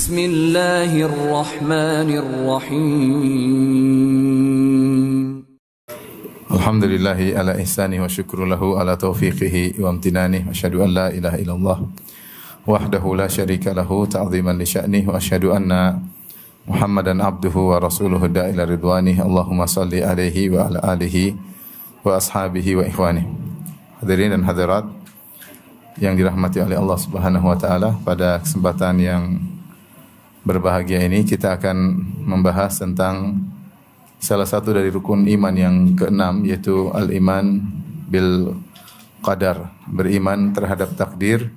Bismillahirrahmanirrahim. Alhamdulillahi ala ihsani wa syukru lahu ala taufiqihi wa amtinani wa asyhadu an la ilaha illallah wahdahu la syarika lahu ta'ziman li sya'nih wa asyhadu anna Muhammadan abduhu wa rasuluhu da'ila ridwanih. Allahumma salli alaihi wa ala alihi wa ashabihi wa ikhwanih. Hadirin dan hadirat yang dirahmati oleh Allah Subhanahu wa taala, pada kesempatan yang berbahagia ini kita akan membahas tentang salah satu dari rukun iman yang keenam, yaitu al-iman bil qadar, beriman terhadap takdir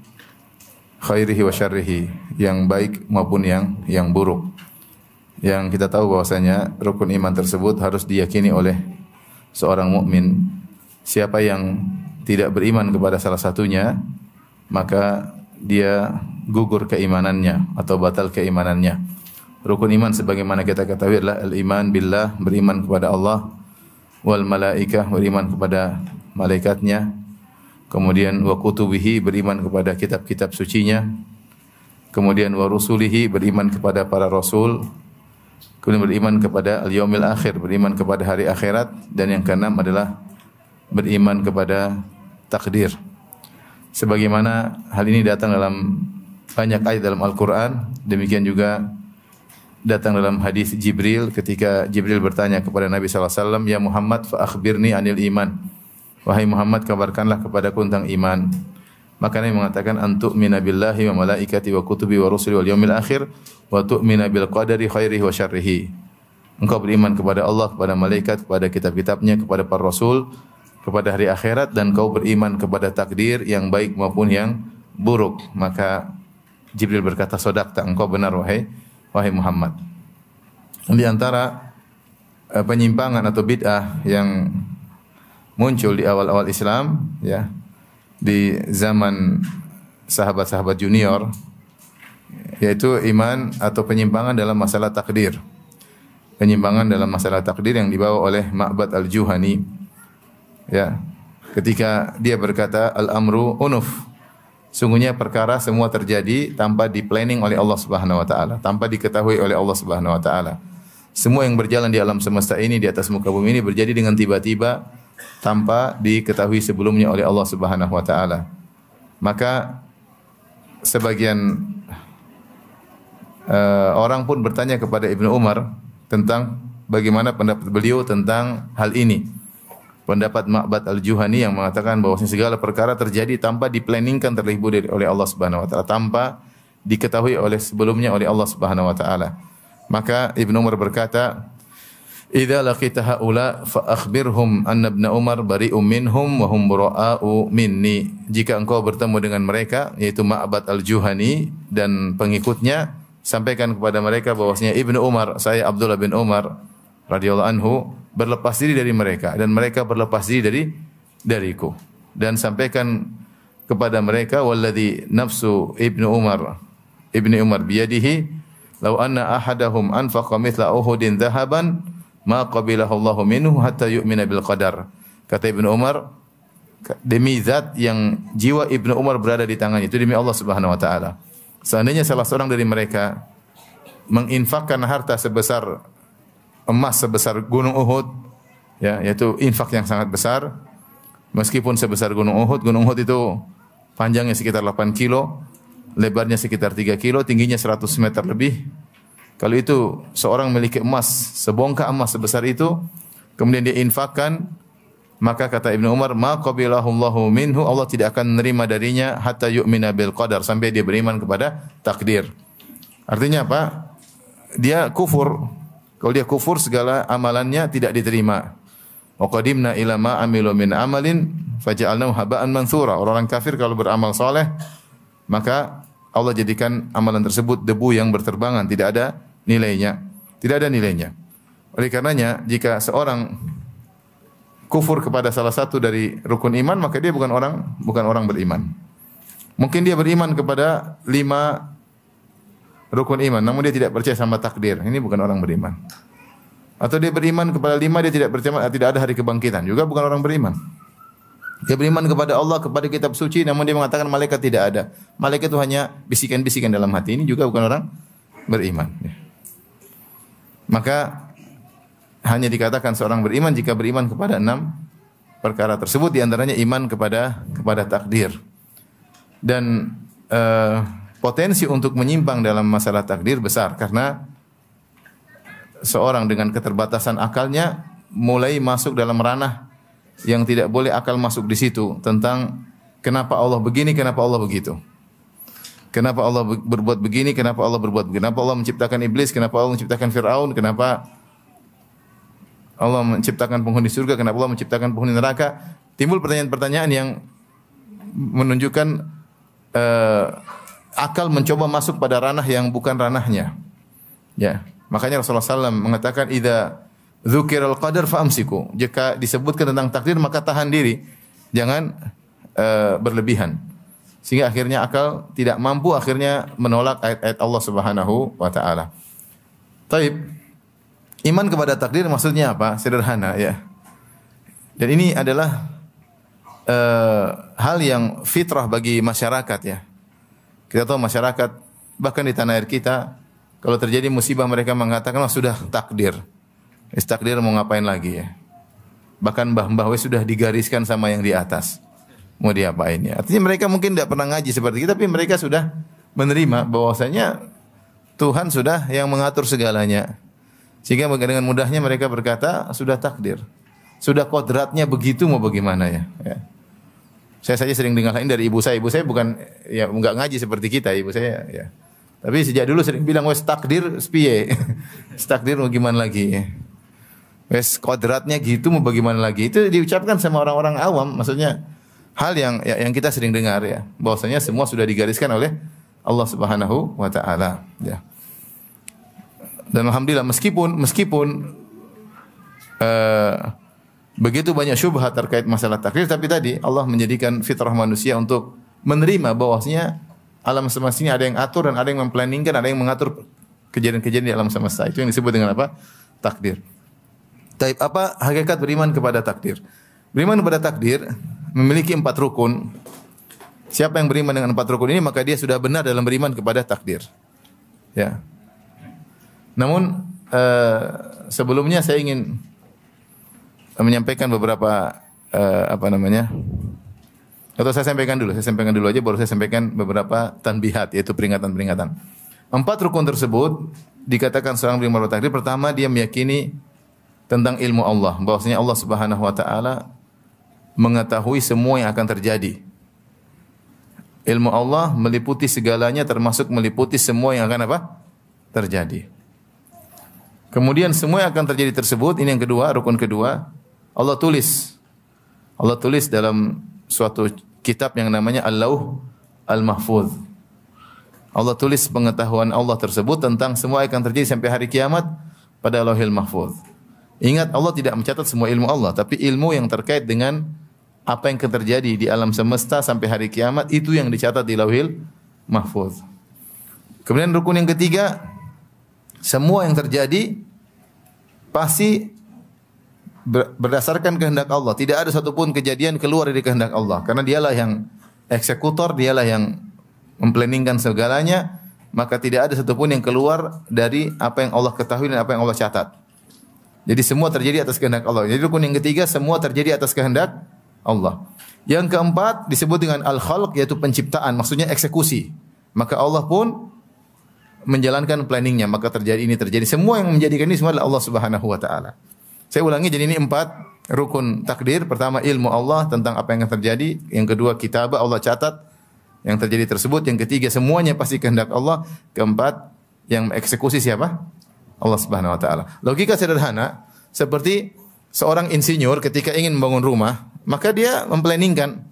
khairihi wa syarrihi, yang baik maupun yang buruk. Yang kita tahu bahwasanya rukun iman tersebut harus diyakini oleh seorang mukmin. Siapa yang tidak beriman kepada salah satunya, maka dia gugur keimanannya atau batal keimanannya. Rukun iman sebagaimana kita ketahui adalah al-iman billah, beriman kepada Allah, wal malaikah, beriman kepada malaikatnya, kemudian wa kutubihi, beriman kepada kitab-kitab sucinya, kemudian wa rusulihi, beriman kepada para rasul, kemudian beriman kepada al-yaumil akhir, beriman kepada hari akhirat, dan yang keenam adalah beriman kepada takdir. Sebagaimana hal ini datang dalam banyak ayat dalam Al-Quran, demikian juga datang dalam hadis Jibril ketika Jibril bertanya kepada Nabi SAW, "Ya Muhammad, fa akhbirni anil iman." Wahai Muhammad, kabarkanlah kepadaku tentang iman. Maka Nabi mengatakan, "Antu'mina billahi wa malaikati wa kutubi wa rusuli wal yaumil akhir wa tu'mina bil qadari khairihi wa syarrihi." Engkau beriman kepada Allah, kepada malaikat, kepada kitab-kitabnya, kepada para rasul, kepada hari akhirat, dan kau beriman kepada takdir yang baik maupun yang buruk. Maka Jibril berkata, "Shadaqta, engkau benar wahai Muhammad." Di antara penyimpangan atau bid'ah yang muncul di awal-awal Islam, ya, di zaman sahabat-sahabat junior, yaitu iman atau penyimpangan dalam masalah takdir. Penyimpangan dalam masalah takdir yang dibawa oleh Ma'bad al-Juhani. Ya, ketika dia berkata, "Al-amru unuf." Sungguhnya perkara semua terjadi tanpa di-planning oleh Allah Subhanahu wa taala, tanpa diketahui oleh Allah Subhanahu wa taala. Semua yang berjalan di alam semesta ini, di atas muka bumi ini, berjadi dengan tiba-tiba tanpa diketahui sebelumnya oleh Allah Subhanahu wa taala. Maka sebagian orang pun bertanya kepada Ibnu Umar tentang bagaimana pendapat beliau tentang hal ini. Pendapat Ma'bad al-Juhani yang mengatakan bahwa segala perkara terjadi tanpa diplanningkan terlebih dahulu oleh Allah Subhanahu wa taala, tanpa diketahui oleh sebelumnya oleh Allah Subhanahu wa taala. Maka Ibnu Umar berkata, "Idza laqita haula fa akhbirhum anna Ibnu Umar bari'um minhum wa hum bura'u minni." Jika engkau bertemu dengan mereka, yaitu Ma'bad al-Juhani dan pengikutnya, sampaikan kepada mereka bahwasanya Ibnu Umar, saya Abdullah bin Umar radhiyallahu anhu, berlepas diri dari mereka dan mereka berlepas diri dariku. Dan sampaikan kepada mereka, "Walladzi nafsu Ibnu Umar biyadihi, law anna ahadahum anfaqa mithla Uhudin dhahaban ma qabilahu Allahu minhu hatta yu'mina bil qadar." Kata Ibnu Umar, demi zat yang jiwa Ibnu Umar berada di tangannya, itu demi Allah Subhanahu wa taala, seandainya salah seorang dari mereka menginfakkan harta sebesar emas sebesar gunung Uhud, ya, yaitu infak yang sangat besar, meskipun sebesar gunung Uhud itu panjangnya sekitar 8 kilo, lebarnya sekitar 3 kilo, tingginya 100 meter lebih. Kalau itu seorang memiliki emas, sebongkah emas sebesar itu, kemudian dia infakkan, maka kata Ibnu Umar, "Ma qabilahu Allahu minhu," Allah tidak akan menerima darinya hatta yu'mina bil qadar, sampai dia beriman kepada takdir. Artinya apa? Dia kufur. Kalau dia kufur, segala amalannya tidak diterima. Wa qadimna ila ma amilu min amalin faja'alnahu haba'an mansura. Orang kafir kalau beramal saleh, maka Allah jadikan amalan tersebut debu yang berterbangan, tidak ada nilainya. Tidak ada nilainya. Oleh karenanya, jika seorang kufur kepada salah satu dari rukun iman, maka dia bukan orang beriman. Mungkin dia beriman kepada 5 rukun iman, namun dia tidak percaya sama takdir. Ini bukan orang beriman. Atau dia beriman kepada 5, dia tidak percaya tidak ada hari kebangkitan, juga bukan orang beriman. Dia beriman kepada Allah, kepada kitab suci, namun dia mengatakan malaikat tidak ada. Malaikat itu hanya bisikan-bisikan dalam hati. Ini juga bukan beriman. Ya. Maka hanya dikatakan seorang beriman jika beriman kepada 6 perkara tersebut, di antaranya iman kepada takdir. Dan potensi untuk menyimpang dalam masalah takdir besar karena seorang dengan keterbatasan akalnya mulai masuk dalam ranah yang tidak boleh akal masuk di situ, tentang kenapa Allah begini, kenapa Allah begitu. Kenapa Allah berbuat begini, kenapa Allah berbuat begini. Kenapa Allah menciptakan iblis, kenapa Allah menciptakan Fir'aun, kenapa Allah menciptakan penghuni surga, kenapa Allah menciptakan penghuni neraka. Timbul pertanyaan-pertanyaan yang menunjukkan akal mencoba masuk pada ranah yang bukan ranahnya. Ya, makanya Rasulullah SAW mengatakan, "Idza dzukiral qadar fa'amsiku." Jika disebutkan tentang takdir maka tahan diri, jangan berlebihan. Sehingga akhirnya akal tidak mampu, akhirnya menolak ayat-ayat Allah Subhanahu wa taala. Taib. Iman kepada takdir maksudnya apa? Sederhana ya. Dan ini adalah hal yang fitrah bagi masyarakat ya. Kita tahu masyarakat bahkan di tanah air kita kalau terjadi musibah mereka mengatakan sudah takdir. Takdir mau ngapain lagi ya. Bahkan mbah-mbah sudah digariskan sama yang di atas. Mau diapain ya? Artinya mereka mungkin tidak pernah ngaji seperti kita, tapi mereka sudah menerima bahwasanya Tuhan sudah yang mengatur segalanya. Sehingga dengan mudahnya mereka berkata sudah takdir, sudah kodratnya begitu, mau bagaimana ya? Ya. Saya saja sering dengar lain dari ibu saya. Ibu saya bukan ya enggak ngaji seperti kita, ibu saya ya. Tapi sejak dulu sering bilang wes takdir piye. Takdir mau gimana lagi ya? Wes kodratnya gitu mau bagaimana lagi? Itu diucapkan sama orang-orang awam, maksudnya hal yang kita sering dengar ya, bahwasanya semua sudah digariskan oleh Allah Subhanahu wa taala ya. Dan alhamdulillah meskipun begitu banyak syubhat terkait masalah takdir, tapi tadi Allah menjadikan fitrah manusia untuk menerima bahwasanya alam semesta ini ada yang atur dan ada yang memplanningkan, ada yang mengatur kejadian-kejadian di alam semesta. Itu yang disebut dengan apa? Takdir. Taib, apa hakikat beriman kepada takdir? Beriman kepada takdir memiliki 4 rukun. Siapa yang beriman dengan 4 rukun ini maka dia sudah benar dalam beriman kepada takdir. Ya. Namun sebelumnya saya ingin menyampaikan beberapa atau saya sampaikan dulu aja, baru saya sampaikan beberapa tanbihat, yaitu peringatan-peringatan. 4 rukun tersebut dikatakan seorang beriman kepada takdir. Pertama, dia meyakini tentang ilmu Allah, bahwasanya Allah Subhanahu wa taala mengetahui semua yang akan terjadi. Ilmu Allah meliputi segalanya, termasuk meliputi semua yang akan apa? Terjadi. Kemudian semua yang akan terjadi tersebut, ini yang kedua, rukun kedua, Allah tulis. Allah tulis dalam suatu kitab yang namanya Al-Lauh Al-Mahfuz. Allah tulis pengetahuan Allah tersebut tentang semua yang akan terjadi sampai hari kiamat pada Lauhil Mahfuz. Ingat, Allah tidak mencatat semua ilmu Allah, tapi ilmu yang terkait dengan apa yang akan terjadi di alam semesta sampai hari kiamat, itu yang dicatat di Lauhil Mahfuz. Kemudian rukun yang ketiga, semua yang terjadi pasti berdasarkan kehendak Allah. Tidak ada satupun kejadian keluar dari kehendak Allah. Karena dialah yang eksekutor, dialah yang memplanningkan segalanya. Maka tidak ada satupun yang keluar dari apa yang Allah ketahui dan apa yang Allah catat. Jadi semua terjadi atas kehendak Allah. Jadi rukun yang ketiga, semua terjadi atas kehendak Allah. Yang keempat disebut dengan al-khalq, yaitu penciptaan. Maksudnya eksekusi. Maka Allah pun menjalankan planningnya, maka terjadi ini terjadi. Semua yang menjadikan ini semua adalah Allah Subhanahu wa taala. Saya ulangi, jadi ini 4 rukun takdir. Pertama, ilmu Allah tentang apa yang akan terjadi. Yang kedua, kitabah, Allah catat yang terjadi tersebut. Yang ketiga, semuanya pasti kehendak Allah. Keempat, yang mengeksekusi siapa? Allah Subhanahu wa taala. Logika sederhana, seperti seorang insinyur ketika ingin membangun rumah, maka dia memplanningkan.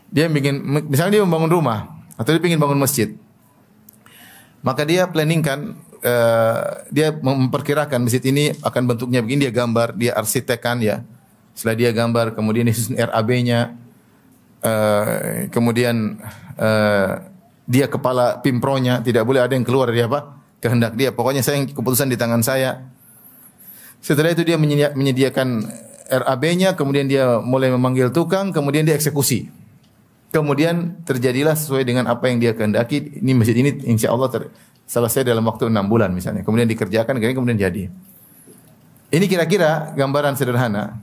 Dia misalnya dia membangun rumah atau dia ingin bangun masjid. Maka dia planningkan, dia memperkirakan masjid ini akan bentuknya begini, dia gambar, dia arsitekkan ya. Setelah dia gambar, kemudian disusun RAB-nya, kemudian dia kepala pimpronya, tidak boleh ada yang keluar dari apa? Kehendak dia. Pokoknya keputusan di tangan saya. Setelah itu dia menyediakan RAB-nya, kemudian dia mulai memanggil tukang, kemudian dia eksekusi. Kemudian terjadilah sesuai dengan apa yang dia kehendaki. Ini masjid ini insya Allah selesai dalam waktu 6 bulan misalnya. Kemudian dikerjakan, kemudian jadi. Ini kira-kira gambaran sederhana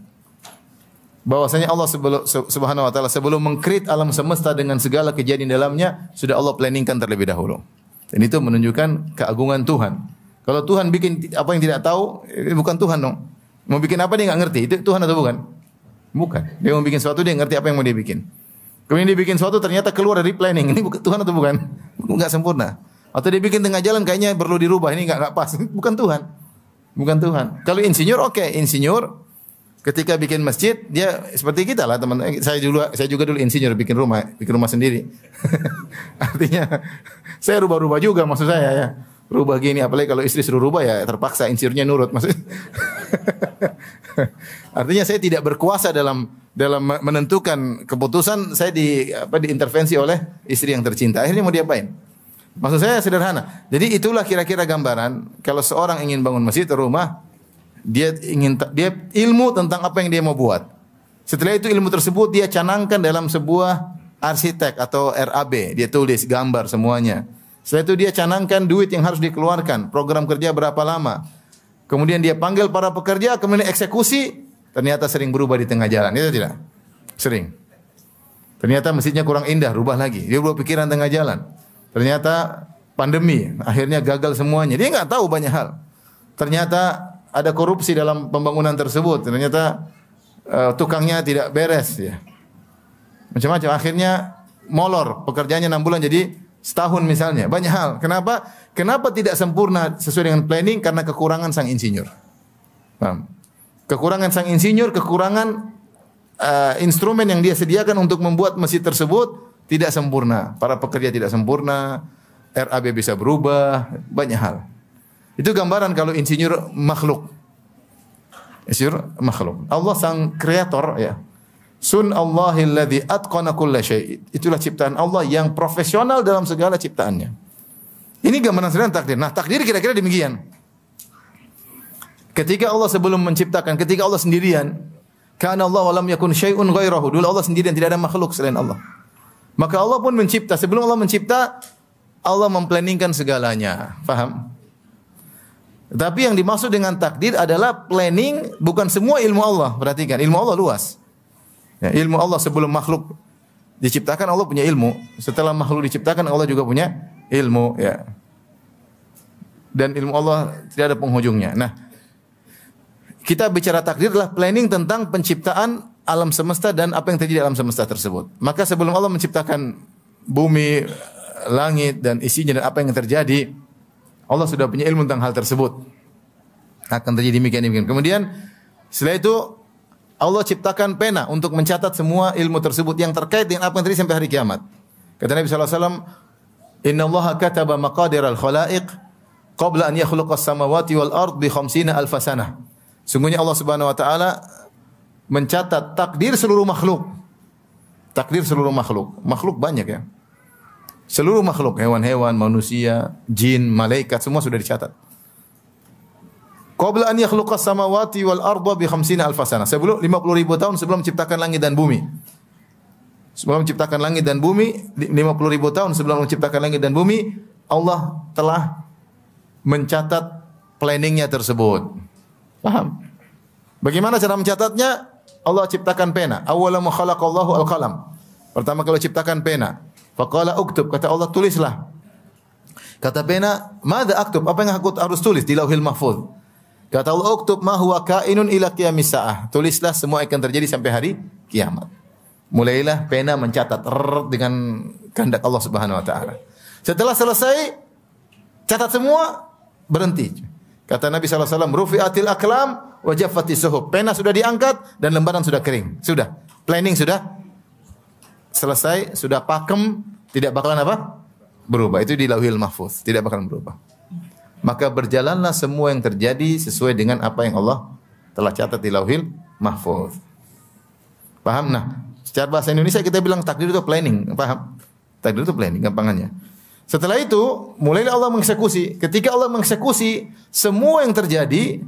bahwasanya Allah Subhanahu wa taala sebelum meng-create alam semesta dengan segala kejadian dalamnya sudah Allah planningkan terlebih dahulu. Dan itu menunjukkan keagungan Tuhan. Kalau Tuhan bikin apa yang tidak tahu, bukan Tuhan dong. Mau bikin apa dia enggak ngerti. Itu Tuhan atau bukan? Bukan. Dia mau bikin sesuatu dia ngerti apa yang mau dia bikin. Kemudian dia bikin sesuatu ternyata keluar dari planning. Ini Tuhan atau bukan? Enggak sempurna. Atau dia bikin tengah jalan kayaknya perlu dirubah. Ini enggak pas. Bukan Tuhan. Bukan Tuhan. Kalau insinyur oke, insinyur ketika bikin masjid dia seperti kita lah teman. Saya juga dulu insinyur bikin rumah sendiri. Artinya saya rubah-rubah juga maksud saya ya. Rubah gini, apalagi kalau istri suruh rubah ya terpaksa insinyurnya nurut maksudnya. Artinya saya tidak berkuasa dalam menentukan keputusan, saya diintervensi oleh istri yang tercinta. Akhirnya mau diapain? Maksud saya sederhana. Jadi itulah kira-kira gambaran kalau seorang ingin bangun masjid atau rumah, dia ilmu tentang apa yang dia mau buat. Setelah itu ilmu tersebut dia canangkan dalam sebuah arsitek atau RAB, dia tulis gambar semuanya. Setelah itu dia canangkan duit yang harus dikeluarkan, program kerja berapa lama. Kemudian dia panggil para pekerja, kemudian eksekusi, ternyata sering berubah di tengah jalan. Itu tidak? Sering. Ternyata masjidnya kurang indah, rubah lagi. Dia berubah pikiran tengah jalan. Ternyata pandemi, akhirnya gagal semuanya. Dia enggak tahu banyak hal. Ternyata ada korupsi dalam pembangunan tersebut. Ternyata tukangnya tidak beres ya. Macam-macam. Akhirnya molor, pekerjaannya 6 bulan jadi setahun misalnya. Banyak hal. Kenapa? Kenapa tidak sempurna sesuai dengan planning? Karena kekurangan sang insinyur. Paham? Kekurangan sang insinyur, kekurangan instrumen yang dia sediakan untuk membuat masjid tersebut tidak sempurna. Para pekerja tidak sempurna, RAB bisa berubah, banyak hal. Itu gambaran kalau insinyur makhluk. Insinyur makhluk. Allah sang kreator ya. Sun Allahil ladzi atqana kulla syai'. Itulah ciptaan Allah yang profesional dalam segala ciptaannya. Ini gambaran sederhana takdir. Nah, takdir kira-kira demikian. Ketika Allah sebelum menciptakan, ketika Allah sendirian, kana Allah wa lam yakun syai'un ghairahu. Dulu Allah sendirian, tidak ada makhluk selain Allah. Maka Allah pun mencipta. Sebelum Allah mencipta, Allah memplanningkan segalanya. Faham? Tapi yang dimaksud dengan takdir adalah planning, bukan semua ilmu Allah. Perhatikan, ilmu Allah luas. Ya, ilmu Allah sebelum makhluk diciptakan Allah punya ilmu. Setelah makhluk diciptakan Allah juga punya ilmu. Ya. Dan ilmu Allah tidak ada penghujungnya. Nah, kita bicara takdir adalah planning tentang penciptaan alam semesta dan apa yang terjadi di alam semesta tersebut. Maka sebelum Allah menciptakan bumi, langit dan isinya dan apa yang terjadi, Allah sudah punya ilmu tentang hal tersebut. Akan terjadi demikian. Kemudian setelah itu Allah ciptakan pena untuk mencatat semua ilmu tersebut yang terkait dengan apa yang terjadi sampai hari kiamat. Kata Nabi sallallahu alaihi wasallam, "Inna Allaha kataba maqadir al-khalaiq qabla an yakhluqa as-samawati wal ard bi 50 alf sanah." Sungguhnya Allah Subhanahu wa taala mencatat takdir seluruh makhluk. Takdir seluruh makhluk. Makhluk banyak ya. Seluruh makhluk, hewan-hewan, manusia, jin, malaikat semua sudah dicatat. Qabla an yakhluqas samawati wal arda bi 50 alf sanah. Sebelum 50.000 tahun sebelum menciptakan langit dan bumi. Sebelum menciptakan langit dan bumi, 50.000 tahun sebelum menciptakan langit dan bumi, Allah telah mencatat planningnya tersebut. Paham? Bagaimana cara mencatatnya? Allah ciptakan pena. Awwala ma khalaqallahu al-qalam. Pertama kali ciptakan pena. Faqala uktub, kata Allah tulislah. Kata pena, "Madza aktub?" Apa yang aku harus tulis di Lauhil Mahfuz? Kata Allah, "Uktub ma huwa kainun ila qiyamis saah." Tulislah semua akan terjadi sampai hari kiamat. Mulailah pena mencatat dengan kehendak Allah Subhanahu wa taala. Setelah selesai catat semua, berhenti. Kata Nabi sallallahu alaihi wasallam, "Rufi'atil aqlam wa jaffatis suhuf." Pena sudah diangkat dan lembaran sudah kering. Sudah. Planning sudah selesai, sudah pakem, tidak bakalan apa? Berubah. Itu di Lauhil Mahfuz, tidak bakalan berubah. Maka berjalanlah semua yang terjadi sesuai dengan apa yang Allah telah catat di Lauhil Mahfuz. Paham? Nah, secara bahasa Indonesia kita bilang takdir itu planning. Paham? Takdir itu planning, gampangannya. Setelah itu, mulailah Allah mengeksekusi. Ketika Allah mengeksekusi, semua yang terjadi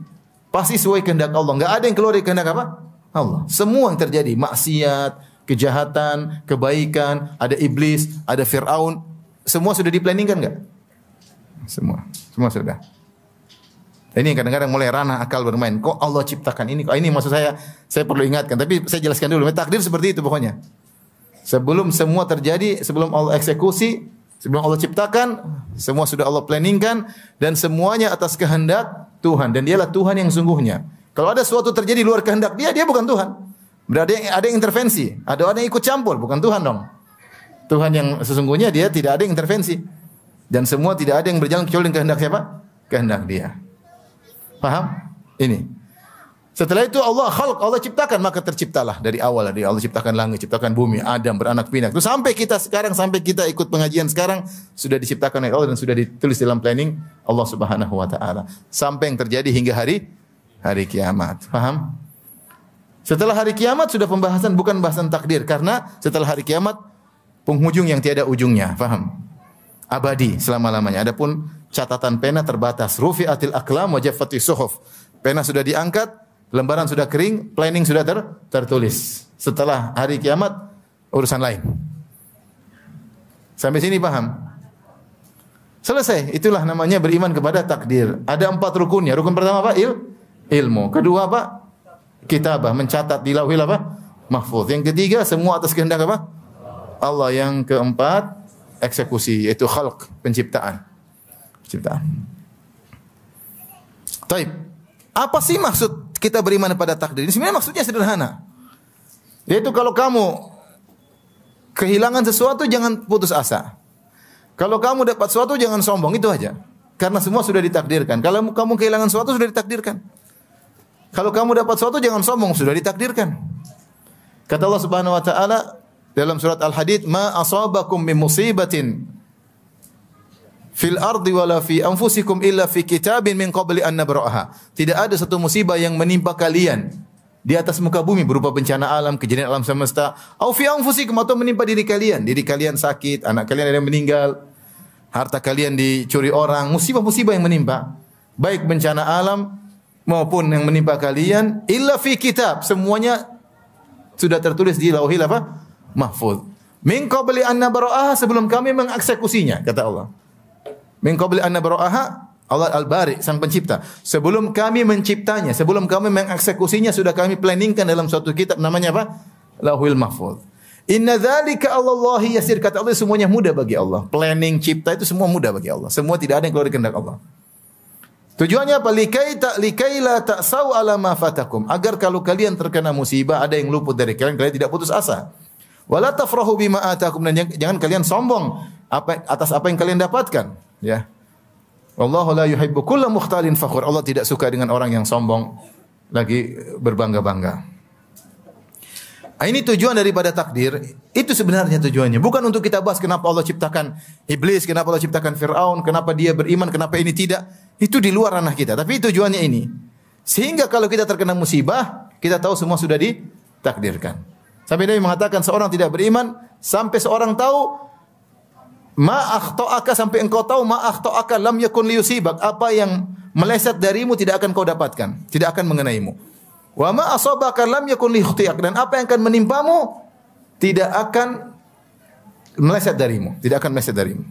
pasti sesuai kehendak Allah. Enggak ada yang keluar dari kehendak apa? Allah. Semua yang terjadi, maksiat, kejahatan, kebaikan, ada iblis, ada Fir'aun, semua sudah diplanningkan enggak? Semua sudah. Ini kadang-kadang mulai ranah akal bermain. Kok Allah ciptakan ini? Kok ini maksud saya perlu ingatkan. Tapi saya jelaskan dulu. Takdir seperti itu pokoknya. Sebelum semua terjadi, sebelum Allah eksekusi, sebelum Allah ciptakan, semua sudah Allah planningkan dan semuanya atas kehendak Tuhan dan dialah Tuhan yang sungguhnya. Kalau ada sesuatu terjadi luar kehendak dia bukan Tuhan. Berarti ada yang intervensi, ada orang yang ikut campur, bukan Tuhan dong. Tuhan yang sesungguhnya dia tidak ada yang intervensi. Dan semua tidak ada yang berjalan kecuali dengan kehendak siapa? Kehendak dia. Paham? Ini. Setelah itu Allah ciptakan, maka terciptalah dari awal. Dari Allah ciptakan langit, ciptakan bumi, Adam beranak pinak. Terus sampai kita ikut pengajian sekarang sudah diciptakan oleh Allah dan sudah ditulis dalam planning Allah Subhanahu wa taala. Sampai yang terjadi hingga hari kiamat. Paham? Setelah hari kiamat sudah pembahasan bukan bahasan takdir karena setelah hari kiamat penghujung yang tiada ujungnya. Paham? Abadi selama-lamanya. Adapun catatan pena terbatas. Rufi'atil aqlam wa jaffatis suhuf. Pena sudah diangkat, lembaran sudah kering, planning sudah tertulis. Setelah hari kiamat urusan lain. Sampai sini paham? Selesai. Itulah namanya beriman kepada takdir. Ada 4 rukunnya. Rukun pertama apa? Ilmu. Kedua apa? Kitabah, mencatat di lauhil apa? Mahfuz. Yang ketiga semua atas kehendak apa? Allah. Yang keempat eksekusi, yaitu khalq, penciptaan. Taib. Apa sih maksud kita beriman pada takdir? Ini sebenarnya maksudnya sederhana. Yaitu kalau kamu kehilangan sesuatu jangan putus asa. Kalau kamu dapat sesuatu jangan sombong, itu aja. Karena semua sudah ditakdirkan. Kalau kamu kehilangan sesuatu sudah ditakdirkan. Kalau kamu dapat sesuatu jangan sombong, sudah ditakdirkan. Kata Allah Subhanahu wa taala dalam surat Al-Hadid, "Ma asabakum min musibatin fil ardi wala fi anfusikum illa fi kitabin min qabli an nabra'aha." Tidak ada satu musibah yang menimpa kalian di atas muka bumi berupa bencana alam, kejadian alam semesta, au fi anfusikum atau menimpa diri kalian. Diri kalian sakit, anak kalian ada yang meninggal, harta kalian dicuri orang, musibah-musibah yang menimpa, baik bencana alam maupun yang menimpa kalian, illa fi kitab, semuanya sudah tertulis di lauhil apa? Mahfuz. Min qabli an nabra'aha, sebelum kami mengeksekusinya, kata Allah. Min qabli an nabra'aha, Allah Al-Bari, sang pencipta. Sebelum kami menciptanya, sebelum kami mengeksekusinya, sudah kami planningkan dalam suatu kitab namanya apa? Lauhil Mahfuz. Inna dzalika 'alallahi yasir, kata Allah, semuanya mudah bagi Allah. Planning cipta itu semua mudah bagi Allah. Semua tidak ada yang keluar dari kehendak Allah. Tujuannya apa? Likai la ta'sau 'ala ma fatakum. Agar kalau kalian terkena musibah, ada yang luput dari kalian, kalian tidak putus asa. Wala tafrahu bima atakum, dan jangan kalian sombong atas apa yang kalian dapatkan, ya. Wallahu la yuhibbu kulla mukhtalin fakhur. Allah tidak suka dengan orang yang sombong lagi berbangga-bangga. Ini tujuan daripada takdir. Itu sebenarnya tujuannya. Bukan untuk kita bahas kenapa Allah ciptakan iblis, kenapa Allah ciptakan Fir'aun, kenapa dia beriman, kenapa ini tidak. Itu di luar ranah kita. Tapi tujuannya ini. Sehingga kalau kita terkena musibah, kita tahu semua sudah ditakdirkan. Sampai Nabi mengatakan seorang tidak beriman sampai seorang tahu ma akhta'aka, sampai engkau tahu ma akhta'aka lam yakun liyusibak, apa yang meleset darimu tidak akan kau dapatkan, tidak akan mengenaimu. Wa ma asabaka lam yakun liyukhti'ak, dan apa yang akan menimpamu tidak akan meleset darimu, tidak akan meleset darimu.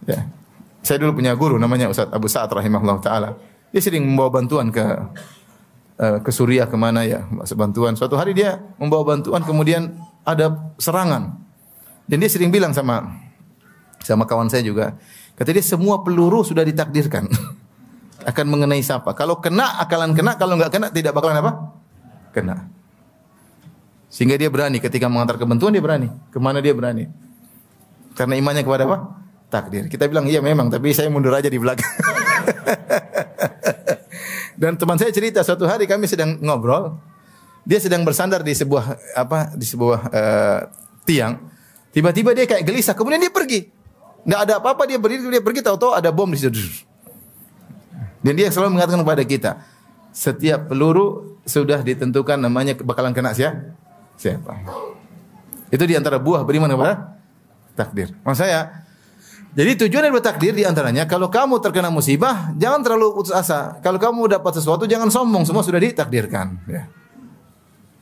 Ya. Saya dulu punya guru namanya Ustaz Abu Sa'ad rahimahullah taala. Dia sering membawa bantuan ke Suriah, kemana ya, bantuan. Suatu hari dia membawa bantuan, kemudian ada serangan. Dan dia sering bilang sama kawan saya juga, kata dia semua peluru sudah ditakdirkan akan mengenai siapa. Kalau kena akalan kena, kalau enggak kena tidak bakalan apa? Kena. Sehingga dia berani ketika mengantar kebantuan, dia berani. Kemana dia berani? Karena imannya kepada apa? Takdir. Kita bilang iya memang, tapi saya mundur aja di belakang. Dan teman saya cerita suatu hari kami sedang ngobrol, dia sedang bersandar di sebuah tiang. Tiba-tiba dia kayak gelisah, kemudian dia pergi. Enggak ada apa-apa, dia pergi, tahu-tahu ada bom di situ. Dan dia selalu mengatakan kepada kita, setiap peluru sudah ditentukan namanya bakalan kena siapa. Itu di antara buah beriman kepada takdir. Maksud saya, jadi tujuan dari takdir di antaranya, kalau kamu terkena musibah, jangan terlalu putus asa. Kalau kamu dapat sesuatu, jangan sombong, semua sudah ditakdirkan. Ya.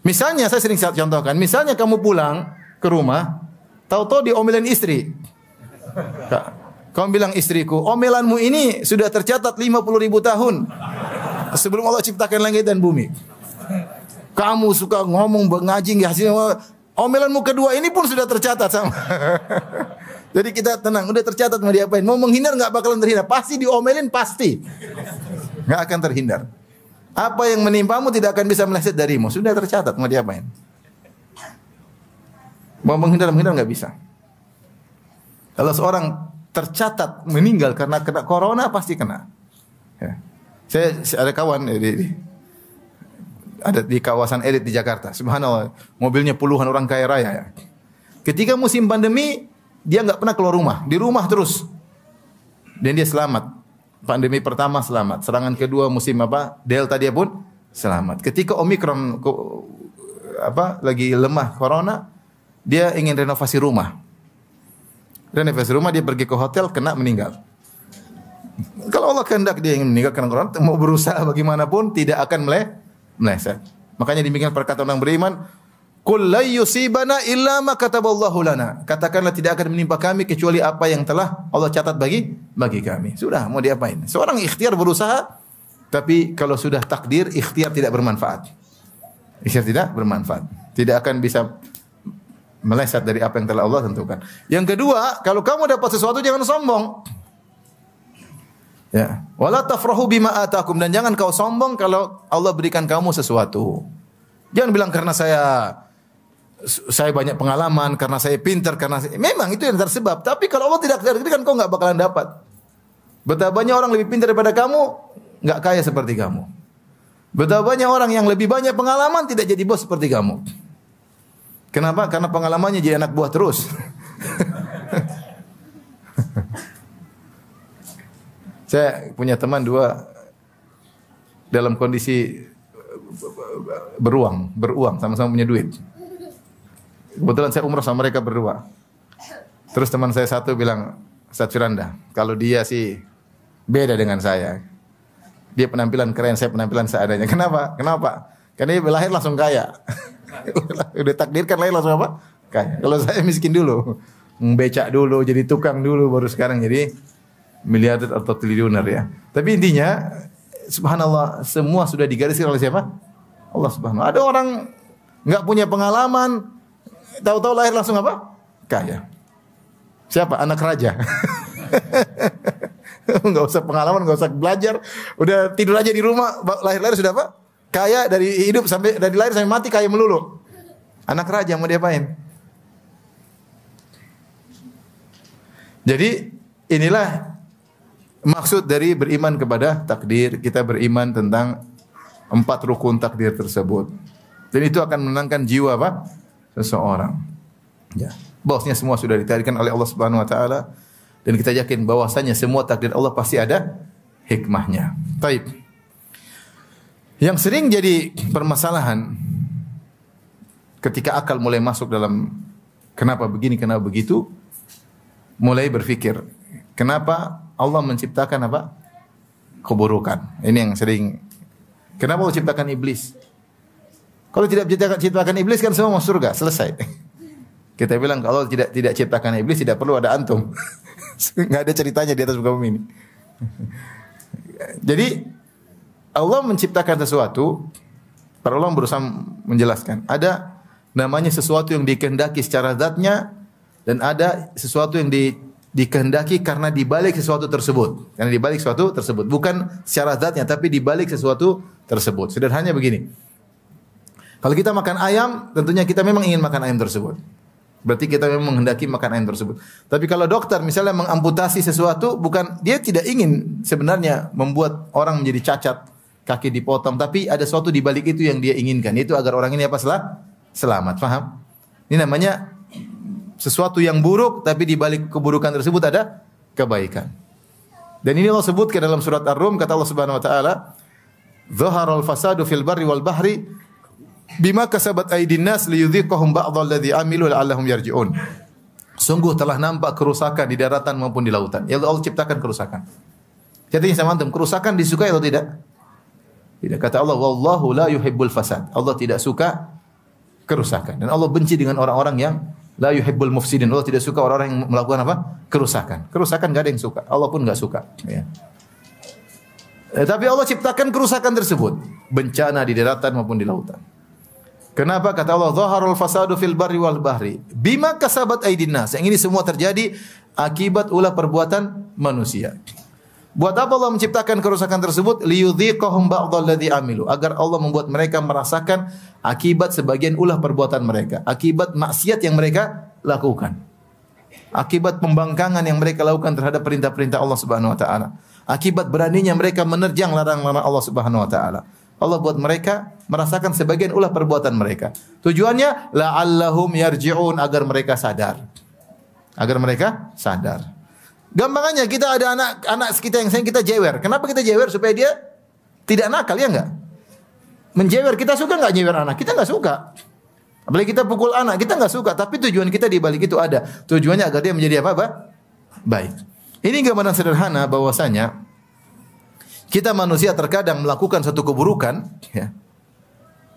Misalnya, saya sering contohkan, misalnya kamu pulang ke rumah, tahu-tahu diomelin istri. Kamu bilang istriku, omelanmu ini sudah tercatat 50.000 tahun sebelum Allah ciptakan langit dan bumi. Kamu suka ngomong ngaji nggak hasilnya. Omelanmu kedua ini pun sudah tercatat sama. Jadi kita tenang, udah tercatat mau diapain? Mau menghindar nggak bakalan terhindar. Pasti diomelin pasti, nggak akan terhindar. Apa yang menimpamu tidak akan bisa meleset darimu. Sudah tercatat mau diapain? Mau menghindar nggak bisa. Kalau seorang tercatat meninggal karena kena corona pasti kena. Ya. Saya ada kawan ada di kawasan elit di Jakarta. Subhanallah, mobilnya puluhan orang kaya raya. Ya. Ketika musim pandemi, dia nggak pernah keluar rumah, di rumah terus. Dan dia selamat. Pandemi pertama selamat. Serangan kedua musim Delta dia pun selamat. Ketika Omikron lagi lemah corona, dia ingin renovasi rumah. Renovasi rumah, dia pergi ke hotel, kena, meninggal. Kalau Allah kehendak dia ingin meninggal karena corona, mau berusaha bagaimanapun tidak akan meleset. Makanya demikian perkataan orang beriman, "Qul la yusibana illa ma kataballahu lana." Katakanlah tidak akan menimpa kami kecuali apa yang telah Allah catat bagi kami. Sudah, mau diapain? Seorang ikhtiar berusaha, tapi kalau sudah takdir, ikhtiar tidak bermanfaat. Ikhtiar tidak bermanfaat. Tidak akan bisa meleset dari apa yang telah Allah tentukan. Yang kedua, kalau kamu dapat sesuatu jangan sombong. Ya, wala tafrahu bima atakum, dan jangan kau sombong kalau Allah berikan kamu sesuatu. Jangan bilang karena saya banyak pengalaman, karena saya pintar, memang itu yang tersebab. Tapi kalau Allah tidak berikan, kau enggak bakalan dapat. Betapa banyak orang lebih pintar daripada kamu, enggak kaya seperti kamu. Betapa banyak orang yang lebih banyak pengalaman tidak jadi bos seperti kamu. Kenapa? Karena pengalamannya jadi anak buah terus. Saya punya teman dua dalam kondisi beruang, sama-sama punya duit. Kebetulan saya umrah sama mereka berdua. Terus teman saya satu bilang, Ustaz Firanda, kalau dia sih beda dengan saya. Dia penampilan keren, saya penampilan seadanya. Kenapa? Karena dia lahir langsung kaya. Udah takdirkan lahir langsung apa? Kaya. Kalau saya miskin dulu, becak dulu, jadi tukang dulu, baru sekarang jadi miliarder atau triliuner ya. Tapi intinya, subhanallah, semua sudah digariskan oleh siapa? Allah subhanahu. Ada orang nggak punya pengalaman, tahu-tahu lahir langsung apa? Kaya. Siapa? Anak raja. Nggak usah pengalaman, nggak usah belajar, udah tidur aja di rumah, lahir-lahir sudah apa? Kaya dari hidup sampai dari lahir sampai mati kaya melulu. Anak raja mau diapain? Jadi inilah maksud dari beriman kepada takdir. Kita beriman tentang 4 rukun takdir tersebut. Dan itu akan menenangkan jiwa seseorang. Ya. Bosnya semua sudah ditarikan oleh Allah Subhanahu wa taala, dan kita yakin bahwasanya semua takdir Allah pasti ada hikmahnya. Baik. Yang sering jadi permasalahan ketika akal mulai masuk dalam kenapa begini, kenapa begitu, mulai berpikir, kenapa Allah menciptakan keburukan. Ini yang sering. Kenapa Allah ciptakan iblis? Kalau tidak ciptakan iblis kan semua masuk surga, selesai. Kita bilang kalau tidak ciptakan iblis tidak perlu ada antum. Enggak ada ceritanya di atas muka bumi ini. Jadi Allah menciptakan sesuatu, para ulama berusaha menjelaskan. Ada namanya sesuatu yang dikehendaki secara zatnya, dan ada sesuatu yang dikehendaki karena dibalik sesuatu tersebut. Karena dibalik sesuatu tersebut, bukan secara zatnya, tapi dibalik sesuatu tersebut. Sederhananya begini. Kalau kita makan ayam, tentunya kita memang ingin makan ayam tersebut. Berarti kita memang menghendaki makan ayam tersebut. Tapi kalau dokter misalnya mengamputasi sesuatu, bukan dia tidak ingin sebenarnya membuat orang menjadi cacat, kaki dipotong, tapi ada sesuatu di balik itu yang dia inginkan, yaitu agar orang ini selamat. Paham? Ini namanya sesuatu yang buruk, tapi di balik keburukan tersebut ada kebaikan. Dan ini Allah sebutkan dalam surat Ar-Rum, kata Allah Subhanahu wa taala, "Dhaharal fasadu fil barri wal bahri bima kasabat aydin nas liyudhiqahum ba'dhal ladzi amilu la'allahum yarji'un." Sungguh telah nampak kerusakan di daratan maupun di lautan. Ya Allah ciptakan kerusakan. Jadi sama antum, kerusakan disukai atau tidak? Tidak. Kata Allah, "Wallahu la yuhibbul fasad." Allah tidak suka kerusakan, dan Allah benci dengan orang-orang yang La yuhibbul mufsidin. Allah tidak suka orang-orang yang melakukan apa? Kerusakan. Kerusakan enggak ada yang suka. Allah pun enggak suka, ya. Tapi Allah ciptakan kerusakan tersebut, bencana di daratan maupun di lautan. Kenapa? Kata Allah, "Dhaharul fasadu fil barri wal bahri bima kasabat aydin nas." Yang ini semua terjadi akibat ulah perbuatan manusia. Buat apa Allah menciptakan kerusakan tersebut? Liyudhiqahum ba'dalladzi amilu, agar Allah membuat mereka merasakan akibat sebagian ulah perbuatan mereka, akibat maksiat yang mereka lakukan, akibat pembangkangan yang mereka lakukan terhadap perintah-perintah Allah Subhanahu wa taala, akibat beraninya mereka menerjang larangan-larangan Allah Subhanahu wa taala. Allah buat mereka merasakan sebagian ulah perbuatan mereka. Tujuannya la'allahum yarji'un, agar mereka sadar. Agar mereka sadar. Gampangannya kita ada anak kita yang sayang kita jewer. Kenapa kita jewer? Supaya dia tidak nakal, ya enggak? Menjewer, kita suka enggak jewer anak? Kita enggak suka. Apalagi kita pukul anak, kita enggak suka. Tapi tujuan kita di balik itu ada. Tujuannya agar dia menjadi apa? Baik. Ini gambaran sederhana bahwasanya kita manusia terkadang melakukan satu keburukan, ya.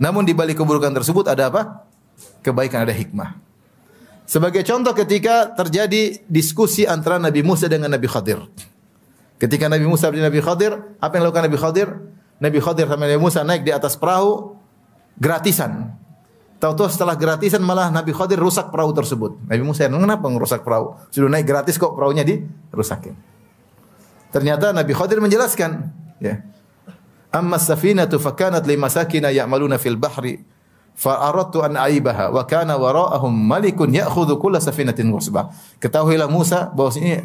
Namun di balik keburukan tersebut ada apa? Kebaikan, ada hikmah. Sebagai contoh ketika terjadi diskusi antara Nabi Musa dengan Nabi Khadir. Ketika Nabi Musa dan Nabi Khadir, apa yang dilakukan Nabi Khadir? Nabi Khadir sama Nabi Musa naik di atas perahu gratisan. Tahu-tahu setelah gratisan malah Nabi Khadir rusak perahu tersebut. Nabi Musa, kenapa merusak perahu? Sudah naik gratis kok perahunya dirusakin. Ternyata Nabi Khadir menjelaskan, ya. Amma as-safinatu fakanat limasakina ya'maluna fil bahri fa aradtu an aibaha wa kana wara'ahum malikun ya'khudhu kulla safinatin ghusba. Ketahuilah Musa bahwa ini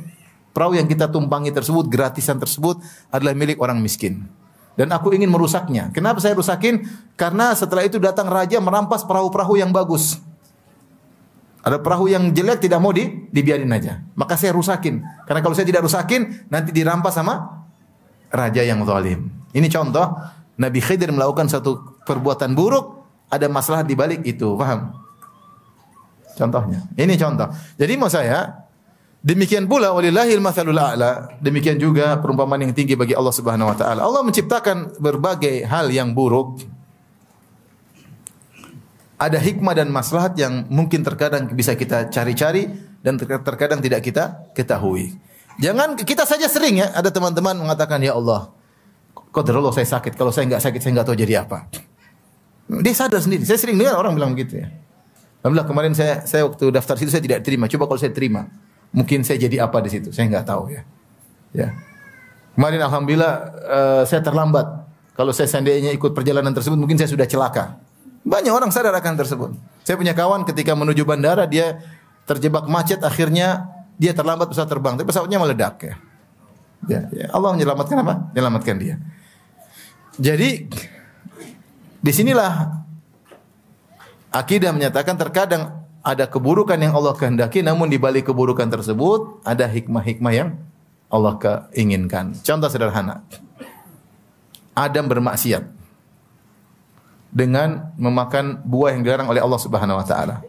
perahu yang kita tumpangi tersebut, gratisan tersebut adalah milik orang miskin. Dan aku ingin merusaknya. Kenapa saya rusakin? Karena setelah itu datang raja merampas perahu-perahu yang bagus. Ada perahu yang jelek tidak mau dibiarin aja. Maka saya rusakin. Karena kalau saya tidak rusakin, nanti dirampas sama raja yang zalim. Ini contoh Nabi Khidir melakukan satu perbuatan buruk, ada masalah di balik itu, paham? Contohnya. Ini contoh. Jadi mau saya, demikian pula walillahil matsalul a'la, demikian juga perumpamaan yang tinggi bagi Allah Subhanahu wa taala. Allah menciptakan berbagai hal yang buruk. Ada hikmah dan maslahat yang mungkin terkadang bisa kita cari-cari dan terkadang tidak kita ketahui. Jangan kita saja sering, ya, ada teman-teman mengatakan, ya Allah, qadarullah saya sakit, kalau saya enggak sakit saya enggak tahu jadi apa. Dia sadar sendiri. Saya sering dengar orang bilang begitu, ya. Alhamdulillah kemarin saya waktu daftar situ saya tidak terima. Coba kalau saya terima, mungkin saya jadi apa di situ? Saya enggak tahu, ya. Ya. Kemarin alhamdulillah saya terlambat. Kalau saya seandainya ikut perjalanan tersebut mungkin saya sudah celaka. Banyak orang sadar akan tersebut. Saya punya kawan ketika menuju bandara dia terjebak macet, akhirnya dia terlambat pesawat terbang, tapi pesawatnya meledak, ya. Ya, Allah menyelamatkan apa? Menyelamatkan dia. Jadi disinilah akidah menyatakan terkadang ada keburukan yang Allah kehendaki, namun di balik keburukan tersebut ada hikmah-hikmah yang Allah keinginkan. Contoh sederhana. Adam bermaksiat dengan memakan buah yang dilarang oleh Allah Subhanahu wa taala.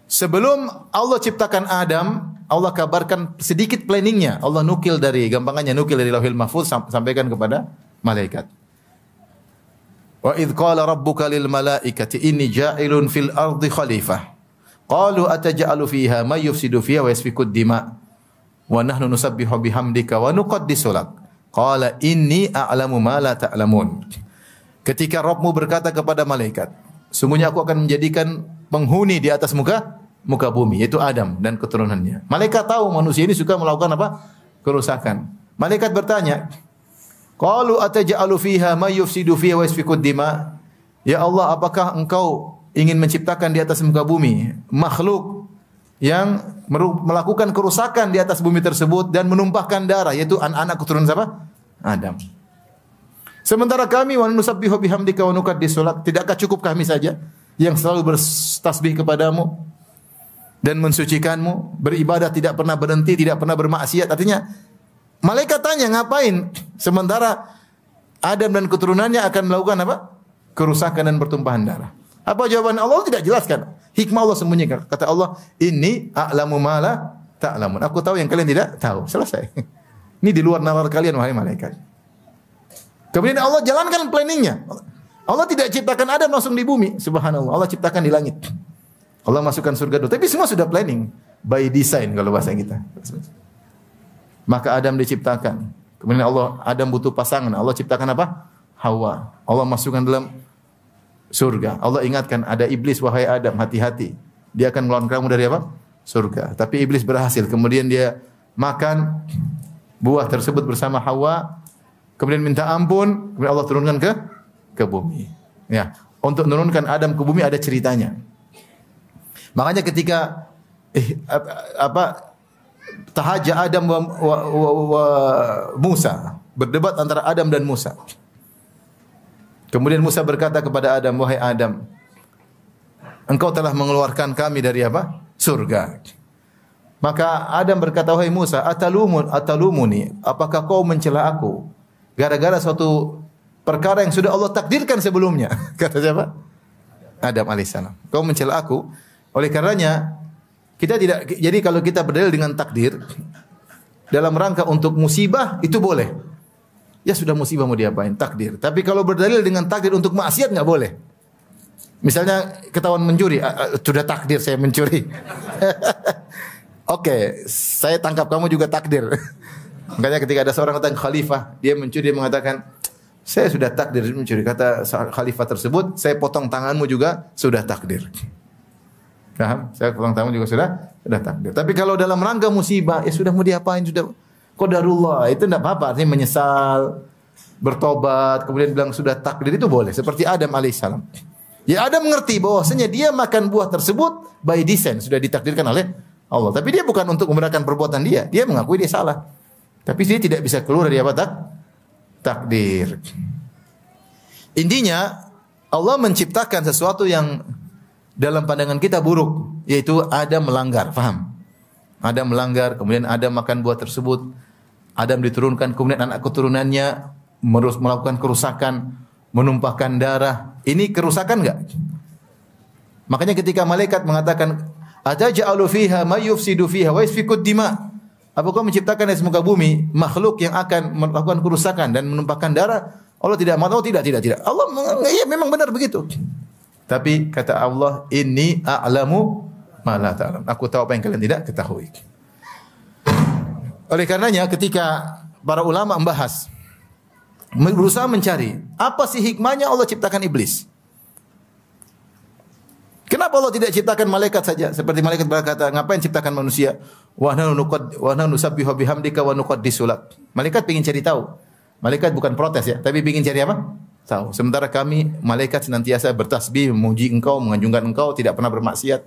Sebelum Allah ciptakan Adam, Allah kabarkan sedikit planningnya. Allah nukil dari Lauhil Mahfuz sampaikan kepada malaikat. Wa idz qala rabbuka lil malaikati inni ja'ilun fil ardi khalifah. Qalu ataj'alu fiha may yufsidu fiha wa yasfiku ad-dima' wa nahnu nusabbihu bihamdika wa nuqaddisu lak. Qala inni a'lamu ma la ta'lamun. Ketika Rabbmu berkata kepada malaikat, sungguhnya aku akan menjadikan penghuni di atas muka bumi, yaitu Adam dan keturunannya. Malaikat tahu manusia ini suka melakukan apa? Kerusakan. Malaikat bertanya, qalu ataj'alu fiha may yufsidu fiha wa yasfiku ad-dima'. Ya Allah, apakah engkau ingin menciptakan di atas muka bumi makhluk yang melakukan kerusakan di atas bumi tersebut dan menumpahkan darah, yaitu anak-anak keturunan siapa? Adam. Sementara kami wa nusabbihu bihamdika wa nuqaddisu lak, tidakkah cukup kami saja yang selalu bertasbih kepadamu dan mensucikanmu, beribadah tidak pernah berhenti, tidak pernah bermaksiat? Artinya malaikat tanya, ngapain? Sementara Adam dan keturunannya akan melakukan apa? Kerusakan dan pertumpahan darah. Apa jawaban Allah? Tidak jelaskan. Hikmah Allah sembunyikan. Kata Allah, inni a'lamu ma la ta'lamun. Aku tahu yang kalian tidak tahu. Selesai. Ini di luar nalar kalian, wahai malaikat. Kemudian Allah jalankan planningnya. Allah tidak ciptakan Adam langsung di bumi. Subhanallah. Allah ciptakan di langit. Allah masukkan surga dulu. Tapi semua sudah planning, by design kalau bahasa kita. Maka Adam diciptakan. Kemudian Adam butuh pasangan. Allah ciptakan apa? Hawa. Allah masukkan dalam surga. Allah ingatkan, ada iblis, wahai Adam, hati-hati. Dia akan mengeluarkan kamu dari apa? Surga. Tapi iblis berhasil. Kemudian dia makan buah tersebut bersama Hawa. Kemudian minta ampun. Kemudian Allah turunkan ke bumi. Ya, untuk menurunkan Adam ke bumi ada ceritanya. Makanya ketika tahaja Adam wa Musa, berdebat antara Adam dan Musa. Kemudian Musa berkata kepada Adam, wahai Adam, engkau telah mengeluarkan kami dari apa? Surga. Maka Adam berkata, wahai Musa, atalumuni, apakah kau mencela aku gara-gara suatu perkara yang sudah Allah takdirkan sebelumnya? Kata siapa? Adam alaihissalam. Kau mencela aku. Oleh karenanya kita tidak, jadi kalau kita berdalil dengan takdir dalam rangka untuk musibah itu boleh. Ya sudah musibah mau diapain? Takdir. Tapi kalau berdalil dengan takdir untuk maksiat enggak boleh. Misalnya ketahuan mencuri, sudah takdir saya mencuri. Oke, saya tangkap kamu juga takdir. Makanya ketika ada seorang datang khalifah, dia mencuri, dia mengatakan, saya sudah takdir mencuri. Kata khalifah tersebut, saya potong tanganmu juga sudah takdir. Paham? Saya potong tanganmu juga sudah takdir. Tapi kalau dalam rangka musibah, ya sudah mau diapain, sudah qadarullah, itu tidak apa-apa. Artinya menyesal, bertobat, kemudian bilang sudah takdir, itu boleh. Seperti Adam alaihissalam. Ya Adam mengerti bahwasanya dia makan buah tersebut by design, sudah ditakdirkan oleh Allah. Tapi dia bukan untuk membenarkan perbuatan dia. Dia mengakui dia salah. Tapi dia tidak bisa keluar dari apa? Takdir. Intinya Allah menciptakan sesuatu yang dalam pandangan kita buruk, yaitu Adam melanggar, paham? Adam melanggar, kemudian Adam makan buah tersebut. Adam diturunkan, kemudian anak keturunannya melakukan kerusakan, menumpahkan darah. Ini kerusakan enggak? Makanya ketika malaikat mengatakan, "Ataj'alu fiha may yufsidu fiha wa yasfikud dima." Apakah menciptakan di muka bumi makhluk yang akan melakukan kerusakan dan menumpahkan darah? Allah tidak mau, tidak. Allah ya memang benar begitu. Tapi kata Allah, "Inni a'lamu ma la ta'lam." Aku tahu apa yang kalian tidak ketahui. Oleh karenanya ketika para ulama membahas, berusaha mencari apa sih hikmahnya Allah ciptakan iblis? Kenapa Allah tidak ciptakan malaikat saja? Seperti malaikat berkata, ngapain ciptakan manusia? Wa nahnu nusabbihu bihamdika wa nuqaddisu lak. Malaikat ingin cari tahu. Malaikat bukan protes ya, tapi ingin cari apa? Tahu. Sementara kami malaikat senantiasa bertasbih, memuji engkau, menganjungkan engkau, tidak pernah bermaksiat.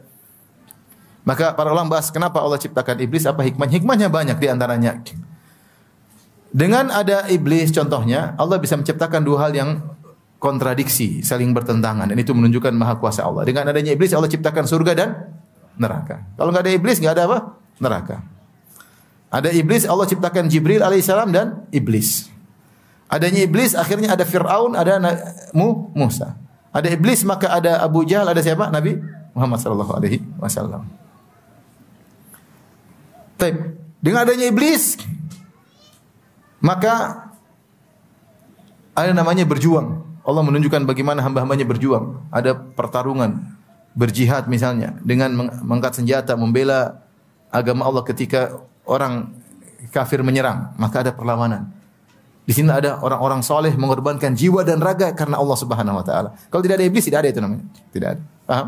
Maka para ulama bahas kenapa Allah ciptakan iblis, apa hikmahnya? Hikmahnya banyak di antaranya. Dengan ada iblis contohnya, Allah bisa menciptakan dua hal yang kontradiksi, saling bertentangan, dan itu menunjukkan maha kuasa Allah. Dengan adanya iblis Allah ciptakan surga dan neraka. Kalau enggak ada iblis enggak ada apa? Neraka. Ada iblis Allah ciptakan Jibril alaihissalam dan iblis. Adanya iblis akhirnya ada Fir'aun, ada Musa. Ada iblis maka ada Abu Jahal, ada siapa? Nabi Muhammad sallallahu alaihi wasallam. Dengan adanya iblis maka ada namanya berjuang. Allah menunjukkan bagaimana hamba-hambanya berjuang. Ada pertarungan, berjihad misalnya, dengan mengangkat senjata, membela agama Allah ketika orang kafir menyerang, maka ada perlawanan. Di sini ada orang-orang soleh mengorbankan jiwa dan raga karena Allah Subhanahu wa taala. Kalau tidak ada iblis, tidak ada itu namanya. Tidak ada. Paham?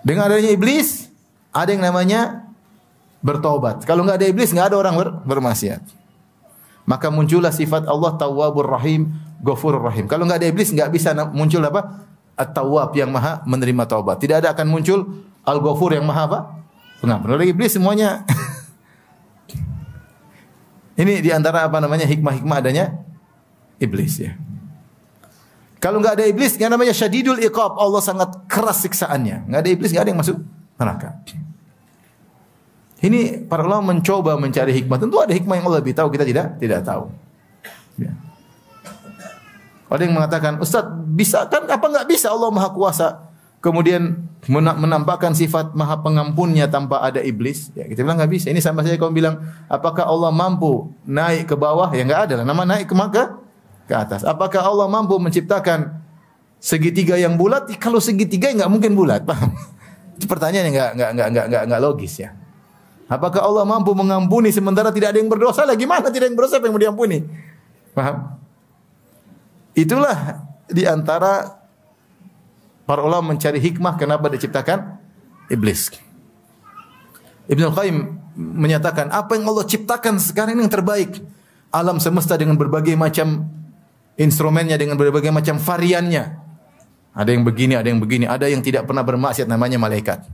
Dengan adanya iblis, ada yang namanya bertobat. Kalau enggak ada iblis, enggak ada orang bermaksiat. Maka muncullah sifat Allah Tawwabur Rahim, Ghafurur Rahim. Kalau enggak ada iblis, enggak bisa muncul apa? At-Tawwab yang maha menerima taubat. Tidak ada akan muncul Al-Ghafur yang maha apa? Pengampun. Oleh iblis semuanya. Ini di antara apa namanya hikmah-hikmah adanya iblis ya. Kalau enggak ada iblis, yang namanya syadidul iqab, Allah sangat keras siksaannya. Enggak ada iblis, enggak ada yang masuk neraka. Ini para ulama mencoba mencari hikmah. Tentu ada hikmah yang Allah lebih tahu, kita tidak tahu. Ya. Ada yang mengatakan, Ustaz, bisa kan? Apa enggak bisa Allah Maha Kuasa kemudian menampakkan sifat Maha Pengampunnya tanpa ada iblis? Ya, kita bilang enggak bisa. Ini sama saja kamu bilang, apakah Allah mampu naik ke bawah? Ya enggak ada lah. Nama naik ke atas. Apakah Allah mampu menciptakan segitiga yang bulat, kalau segitiga nggak mungkin bulat, paham? Itu pertanyaan yang nggak logis ya. Apakah Allah mampu mengampuni sementara tidak ada yang berdosa? Lagi mana tidak ada yang berdosa yang mau diampuni? Paham? Itulah di antara para ulama mencari hikmah kenapa diciptakan iblis. Ibnu Qayyim menyatakan apa yang Allah ciptakan sekarang ini yang terbaik. Alam semesta dengan berbagai macam instrumennya, dengan berbagai macam variannya. Ada yang begini, ada yang begini, ada yang tidak pernah bermaksiat namanya malaikat.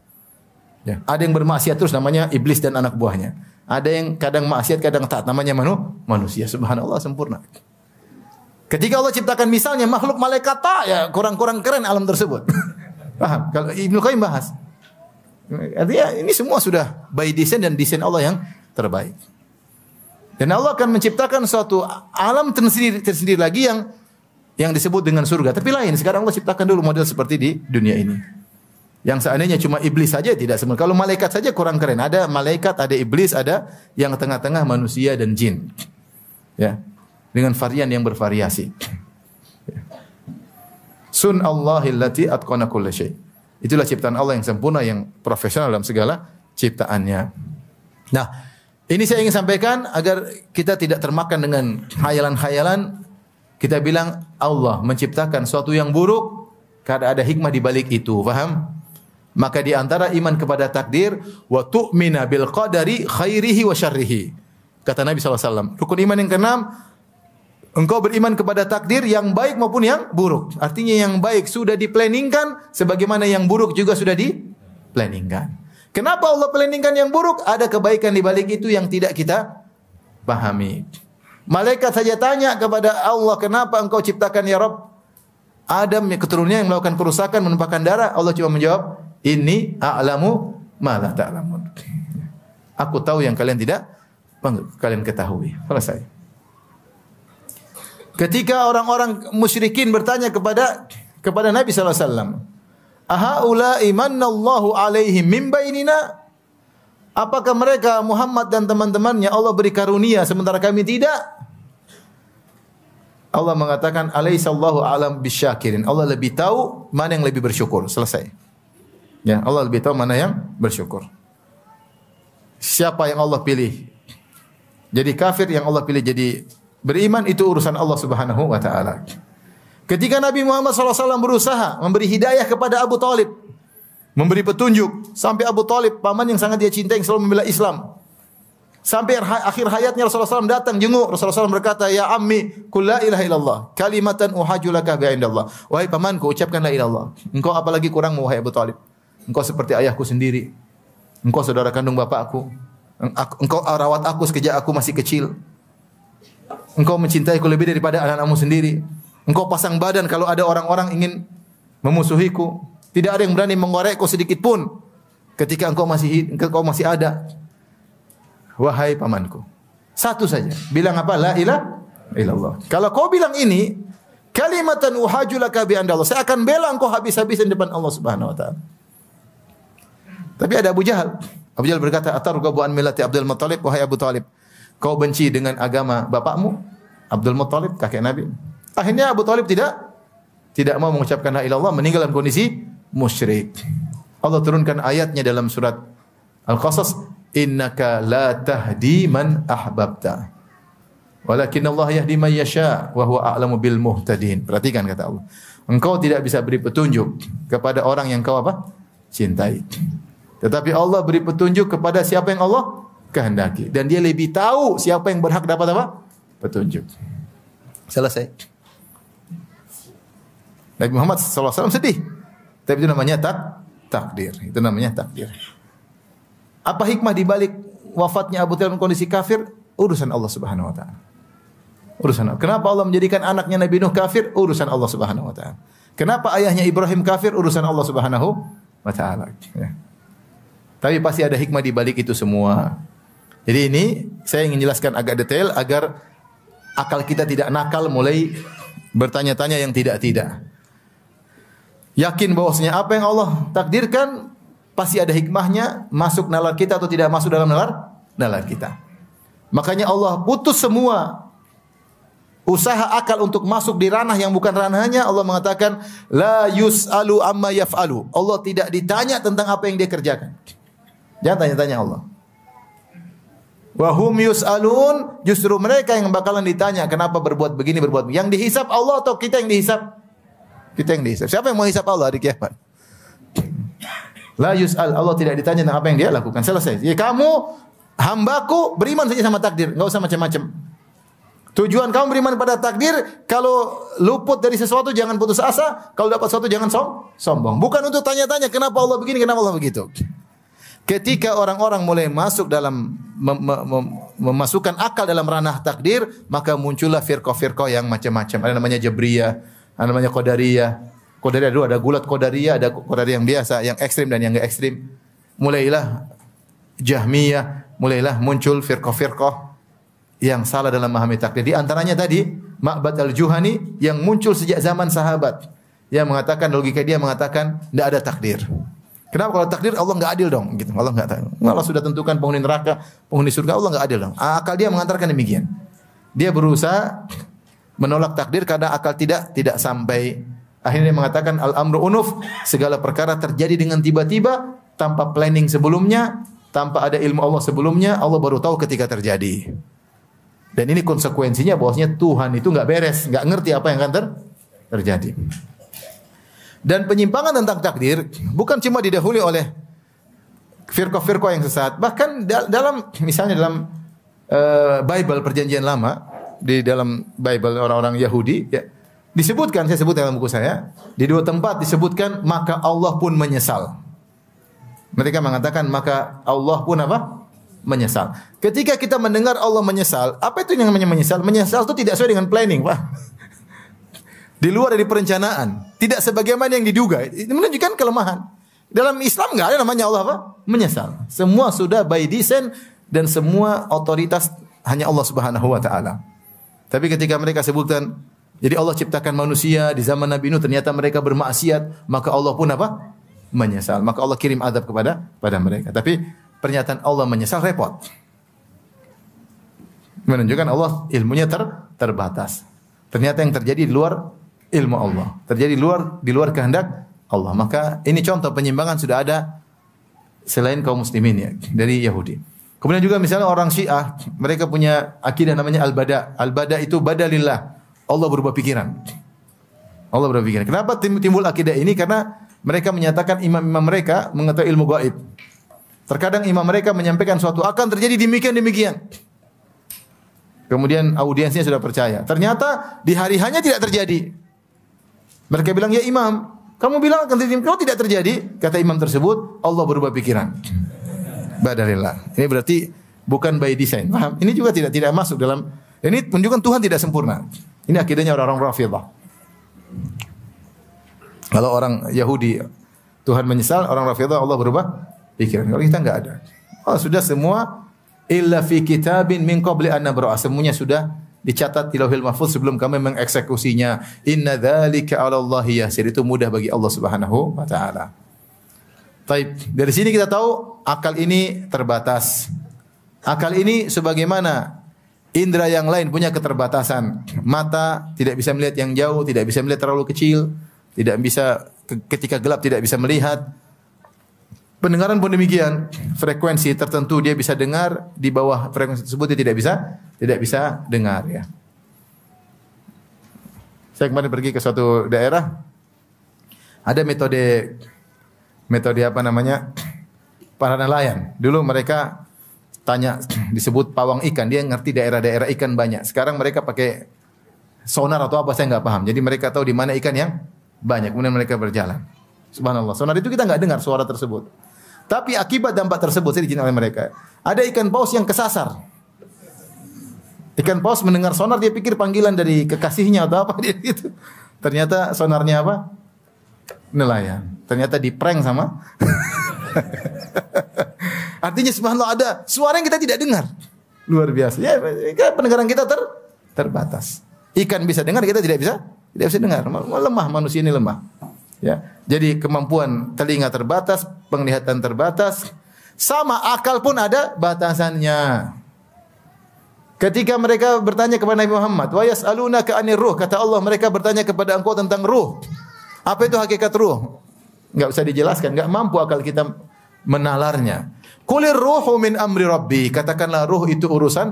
Ya. Ada yang bermaksiat terus namanya iblis dan anak buahnya. Ada yang kadang maksiat, kadang taat namanya manusia. Subhanallah, sempurna. Ketika Allah ciptakan misalnya makhluk malaikat ya kurang-kurang keren alam tersebut. Paham? Kalau Ibnu Qayyim bahas. Artinya ini semua sudah by design dan desain Allah yang terbaik. Dan Allah akan menciptakan suatu alam tersendiri lagi yang disebut dengan surga. Tapi lain, sekarang Allah ciptakan dulu model seperti di dunia ini. Yang seandainya cuma iblis saja tidak sempurna. Kalau malaikat saja kurang keren. Ada malaikat, ada iblis, ada yang tengah-tengah manusia dan jin. Ya. Dengan varian yang bervariasi. Ya. Sun Allahillati atqana kulla syai'. Itulah ciptaan Allah yang sempurna, yang profesional dalam segala ciptaannya. Nah, ini saya ingin sampaikan agar kita tidak termakan dengan khayalan-khayalan. Kita bilang Allah menciptakan sesuatu yang buruk karena ada hikmah di balik itu. Paham? Maka di antara iman kepada takdir wa tu'mina bil qadari khairihi wa syarrihi. Kata Nabi SAW. Rukun iman yang keenam, engkau beriman kepada takdir yang baik maupun yang buruk. Artinya yang baik sudah diplanningkan, sebagaimana yang buruk juga sudah diplanningkan. Kenapa Allah planningkan yang buruk? Ada kebaikan di balik itu yang tidak kita pahami. Malaikat saja tanya kepada Allah, kenapa engkau ciptakan ya Rabb Adam keturunannya yang melakukan kerusakan, menumpahkan darah? Allah cuma menjawab, inni a'lamu ma la ta'lamun. Aku tahu yang kalian tidak kalian ketahui. Selesai. Ketika orang-orang musyrikin bertanya kepada Nabi sallallahu alaihi wasallam, "Ahaula imanallahu alaihim min bainina?" Apakah mereka Muhammad dan teman-temannya Allah beri karunia sementara kami tidak? Allah mengatakan, "Alaihissallahu a'lam bisyakirin." Allah lebih tahu mana yang lebih bersyukur. Selesai. Ya, Allah lebih tahu mana yang bersyukur. Siapa yang Allah pilih jadi kafir, yang Allah pilih jadi beriman, itu urusan Allah Subhanahu wa taala. Ketika Nabi Muhammad SAW berusaha memberi hidayah kepada Abu Talib, memberi petunjuk, sampai Abu Talib, paman yang sangat dia cintai, yang selalu membela Islam. Sampai akhir hayatnya Rasulullah SAW datang jenguk. Rasulullah SAW berkata, "Ya ammi, qul la ilaha illallah, kalimatan uhaju laka bi indallah." Wahai pamanku, ucapkan la ilaha illallah. Engkau apalagi kurang wahai Abu Talib. Engkau seperti ayahku sendiri. Engkau saudara kandung bapakku. Engkau rawat aku sejak aku masih kecil. Engkau mencintaiku lebih daripada anak-anakmu sendiri. Engkau pasang badan kalau ada orang-orang ingin memusuhiku. Tidak ada yang berani mengorekku sedikit pun ketika engkau masih ada. Wahai pamanku. Satu saja. Bilang apa? La ilaha illallah. Kalau kau bilang ini, kalimatan uhaju laka bi indallah. Saya akan bela engkau habis-habisan depan Allah Subhanahu wa taala. Tapi ada Abu Jahal. Abu Jahal berkata, "Atarghabu an millati Abdul Muttalib?" Wahai Abu Talib, kau benci dengan agama bapakmu Abdul Muttalib, kakek Nabi. Akhirnya Abu Talib tidak mau mengucapkan la ilaha illallah, meninggal dalam kondisi musyrik. Allah turunkan ayatnya dalam surat Al-Qasas, "Innaka la tahdi man ahbabta, walakin Allah yahdi man yasha wa huwa a'lamu bil muhtadin." Perhatikan kata Allah. Engkau tidak bisa beri petunjuk kepada orang yang kau cintai. Tetapi Allah beri petunjuk kepada siapa yang Allah kehendaki, dan dia lebih tahu siapa yang berhak dapat petunjuk. Selesai. Nabi Muhammad SAW sedih. Tapi itu namanya takdir. Itu namanya takdir. Apa hikmah di balik wafatnya Abu Talib dalam kondisi kafir? Urusan Allah Subhanahu wa taala. Urusan Allah. Kenapa Allah menjadikan anaknya Nabi Nuh kafir? Urusan Allah Subhanahu wa taala. Kenapa ayahnya Ibrahim kafir? Urusan Allah Subhanahu wa taala. Ya. Tapi pasti ada hikmah di balik itu semua. Jadi ini saya ingin jelaskan agak detail agar akal kita tidak nakal mulai bertanya-tanya yang tidak-tidak. Yakin bahwasanya apa yang Allah takdirkan pasti ada hikmahnya, masuk nalar kita atau tidak masuk dalam nalar kita. Makanya Allah putus semua usaha akal untuk masuk di ranah yang bukan ranahnya, Allah mengatakan la yus'alu amma yaf'alu. Allah tidak ditanya tentang apa yang dia kerjakan. Jangan tanya-tanya Allah. Wa hum yus'alun, justru mereka yang bakalan ditanya kenapa berbuat begini, berbuat begini. Yang dihisab Allah atau kita yang dihisab? Kita yang dihisab. Siapa yang mau hisab Allah di kiamat? La yus'al, Allah tidak ditanya tentang apa yang dia lakukan. Selesai. Ya kamu hambaku, beriman saja sama takdir, enggak usah macam-macam. Tujuan kamu beriman pada takdir, kalau luput dari sesuatu jangan putus asa, kalau dapat sesuatu jangan sombong. Bukan untuk tanya-tanya kenapa Allah begini, kenapa Allah begitu. Ketika orang-orang mulai masuk dalam memasukkan akal dalam ranah takdir, maka muncullah firqah-firqah yang macam-macam. Ada namanya Jabriyah, ada namanya Qadariyah. Qadariyah dulu ada gulat Qadariyah, ada Qadariyah yang biasa, yang ekstrim dan yang enggak ekstrim. Mulailah Jahmiyah, mulailah muncul firqah-firqah yang salah dalam memahami takdir. Di antaranya tadi Ma'bad al-Juhani yang muncul sejak zaman sahabat, yang mengatakan, logika dia mengatakan tidak ada takdir. Kenapa kalau takdir Allah enggak adil dong? Gitu. Allah enggak tahu. Allah sudah tentukan penghuni neraka, penghuni surga, Allah enggak adil dong. Akal dia mengantarkan demikian. Dia berusaha menolak takdir karena akal tidak sampai. Akhirnya dia mengatakan al-amru unuf, segala perkara terjadi dengan tiba-tiba tanpa planning sebelumnya, tanpa ada ilmu Allah sebelumnya, Allah baru tahu ketika terjadi. Dan ini konsekuensinya bahwasanya Tuhan itu enggak beres, enggak ngerti apa yang akan terjadi. Dan penyimpangan tentang takdir bukan cuma didahului oleh firqah-firqah yang sesat, bahkan dalam misalnya dalam Bible Perjanjian Lama, di dalam Bible orang-orang Yahudi ya, disebutkan, saya sebut dalam buku saya, di 2 tempat disebutkan maka Allah pun menyesal. Mereka mengatakan maka Allah pun apa? Menyesal. Ketika kita mendengar Allah menyesal, apa itu yang namanya menyesal? Menyesal itu tidak sesuai dengan planning, Pak. Di luar dari perencanaan, tidak sebagaimana yang diduga. Itu menunjukkan kelemahan. Dalam Islam enggak ada namanya Allah apa? Menyesal. Semua sudah by design dan semua otoritas hanya Allah Subhanahu wa taala. Tapi ketika mereka sebutkan, jadi Allah ciptakan manusia di zaman Nabi Nuh, ternyata mereka bermaksiat, maka Allah pun apa? Menyesal. Maka Allah kirim azab pada mereka. Tapi pernyataan Allah menyesal repot. Menunjukkan Allah ilmunya terbatas. Ternyata yang terjadi di luar ilmu Allah, terjadi di luar kehendak Allah. Maka ini contoh penyimpangan sudah ada selain kaum muslimin ya, dari Yahudi. Kemudian juga misalnya orang Syiah, mereka punya akidah namanya al-bada. Al-bada itu badalillah. Allah berubah pikiran. Allah berubah pikiran. Kenapa timbul akidah ini? Karena mereka menyatakan imam-imam mereka mengetahui ilmu gaib. Terkadang imam mereka menyampaikan suatu akan terjadi demikian. Kemudian audiensnya sudah percaya. Ternyata di hari hanya tidak terjadi. Mereka bilang, ya imam, kamu bilang akan terjadi, kalau tidak terjadi, kata imam tersebut, Allah berubah pikiran. Badalillah. Ini berarti bukan by design. Paham? Ini juga tidak masuk dalam, ini menunjukkan Tuhan tidak sempurna. Ini akidahnya orang-orang Rafidhah. Kalau orang Yahudi, Tuhan menyesal, orang Rafidhah Allah berubah pikiran. Kalau kita enggak ada. Oh, sudah semua illa fi kitabin min qabli an nabra'a. Semuanya sudah dicatat di Lauhil Mahfuz sebelum kami mengeksekusinya. Inna dzalika 'ala Allahi yasir. Itu mudah bagi Allah Subhanahu wa taala. Baik, dari sini kita tahu akal ini terbatas. Akal ini sebagaimana indera yang lain punya keterbatasan. Mata tidak bisa melihat yang jauh, tidak bisa melihat terlalu kecil, tidak bisa ketika gelap tidak bisa melihat. Pendengaran pun demikian, frekuensi tertentu dia bisa dengar, di bawah frekuensi tersebut dia tidak bisa dengar ya. Saya kemarin pergi ke suatu daerah, ada metode apa namanya? Para nelayan. Dulu mereka tanya, disebut pawang ikan, dia ngerti daerah-daerah ikan banyak. Sekarang mereka pakai sonar atau apa saya enggak paham. Jadi mereka tahu di mana ikan yang banyak, kemudian mereka berjalan. Subhanallah. Sonar itu kita enggak dengar suara tersebut. Tapi akibat dampak tersebut saya diizin oleh mereka. Ada ikan paus yang kesasar. Ikan paus mendengar sonar dia pikir panggilan dari kekasihnya atau apa dia gitu. Ternyata sonarnya apa? Nelayan. Ternyata di-prank sama. Artinya subhanallah ada suara yang kita tidak dengar. Luar biasa. Ya, pendengaran kita terbatas. Ikan bisa dengar, kita tidak bisa dengar. Lemah, manusia ini lemah. Ya. Jadi kemampuan telinga terbatas, penglihatan terbatas, sama akal pun ada batasannya. Ketika mereka bertanya kepada Nabi Muhammad, wa yas'alunaka 'anir ruh, kata Allah, mereka bertanya kepada engkau tentang ruh. Apa itu hakikat ruh? Enggak usah dijelaskan, enggak mampu akal kita menalarnya. Qulir ruhu min amri rabbi, katakanlah ruh itu urusan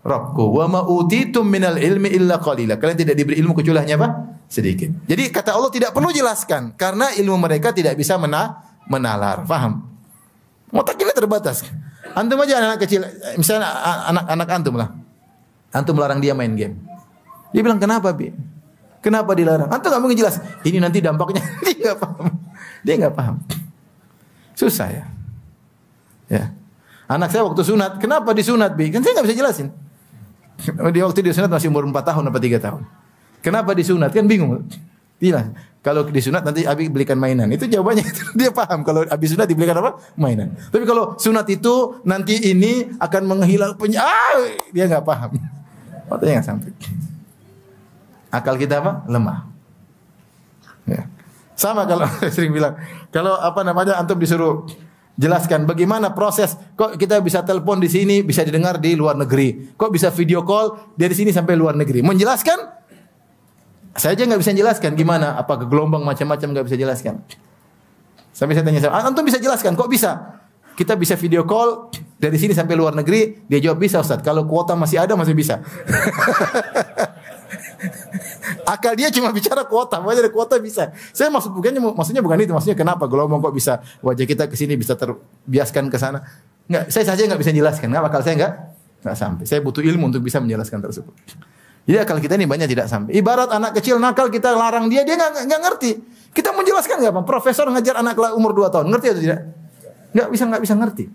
Rabbku. Wa ma utitum minal ilmi illa qalila. Kalian tidak diberi ilmu kecuali hanya apa? Sedikit. Jadi kata Allah tidak perlu jelaskan karena ilmu mereka tidak bisa menalar. Faham? Otak kita terbatas. Antum aja anak kecil, misalnya anak antum lah. Antum melarang dia main game. Dia bilang, "Kenapa, Bi? Kenapa dilarang?" Antum enggak mungkin jelas. Ini nanti dampaknya. Dia enggak paham. Dia enggak paham. Susah ya. Ya. Anak saya waktu sunat, kenapa disunat, Bi? Kan saya enggak bisa jelasin. Dia waktu disunat masih umur 4 tahun atau 3 tahun. Kenapa disunat? Kan bingung. Tidak. Kalau disunat nanti Abi belikan mainan. Itu jawabannya. Dia paham kalau Abi sunat dibelikan apa? Mainan. Tapi kalau sunat itu nanti ini akan menghilang dia enggak paham. Otaknya enggak sampai. Akal kita apa? Lemah. Ya. Sama kalau sering bilang, kalau antum disuruh jelaskan bagaimana proses kok kita bisa telepon di sini, bisa didengar di luar negeri. Kok bisa video call dari sini sampai luar negeri. Menjelaskan saya aja nggak bisa jelaskan gimana, apa ke gelombang macam-macam nggak bisa jelaskan. Sampai saya tanya, antum bisa jelaskan? Kok bisa? Kita bisa video call dari sini sampai luar negeri. Dia jawab bisa, Ustaz. Kalau kuota masih ada masih bisa. Akal dia cuma bicara kuota, ada kuota bisa. Saya maksudnya bukan itu. Maksudnya kenapa gelombang kok bisa wajah kita ke sini bisa terbiaskan ke sana? Enggak, saya saja nggak bisa jelaskan. Akal saya nggak sampai. Saya butuh ilmu untuk bisa menjelaskan tersebut. Jadi akal kita ini banyak tidak sampai. Ibarat anak kecil nakal kita larang dia nggak ngerti. Kita menjelaskan nggak, Bang? Profesor ngajar anak umur 2 tahun, ngerti atau tidak? Nggak bisa ngerti.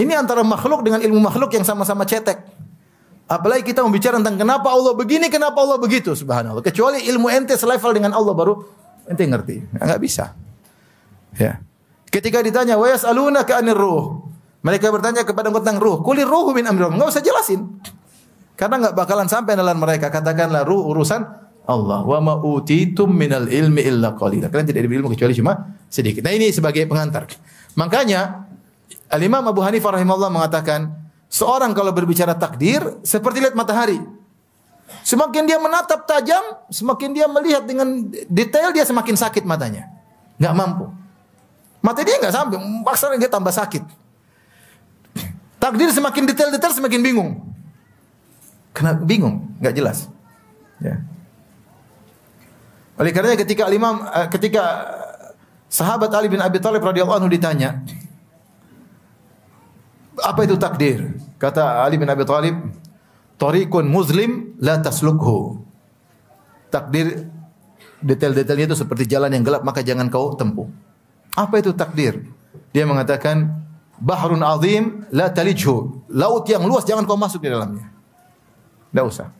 Ini antara makhluk dengan ilmu makhluk yang sama-sama cetek. Apalagi kita membicara tentang kenapa Allah begini, kenapa Allah begitu, subhanallah. Kecuali ilmu ente selevel dengan Allah baru ente ngerti. Nggak bisa. Ya. Ketika ditanya, wa yas'alunaka 'anir ruh. Mereka bertanya kepada tentang ruh. Qulir ruhu min amri rabbik. Enggak usah jelasin. Karena enggak bakalan sampai dalam mereka. Katakanlah ruh urusan Allah. Wa ma utitum minal ilmi illa qalila. Kalian tidak diberi ilmu kecuali cuma sedikit. Nah, ini sebagai pengantar. Makanya Al-Imam Abu Hanifah rahimahullah mengatakan, seorang kalau berbicara takdir seperti lihat matahari. Semakin dia menatap tajam, semakin dia melihat dengan detail, dia semakin sakit matanya. Enggak mampu. Mata dia enggak sampai, paksa dia tambah sakit. Takdir semakin detail-detail semakin bingung. Kenapa bingung? Enggak jelas. Ya. Oleh karenanya ketika sahabat Ali bin Abi Thalib radhiyallahu anhu ditanya, apa itu takdir? Kata Ali bin Abi Thalib, "Tariqun muzlim la taslukhu." Takdir detail-detailnya itu seperti jalan yang gelap, maka jangan kau tempuh. Apa itu takdir? Dia mengatakan, "Bahrun azim la talijhu." Laut yang luas jangan kau masuk di dalamnya. Tidak usah.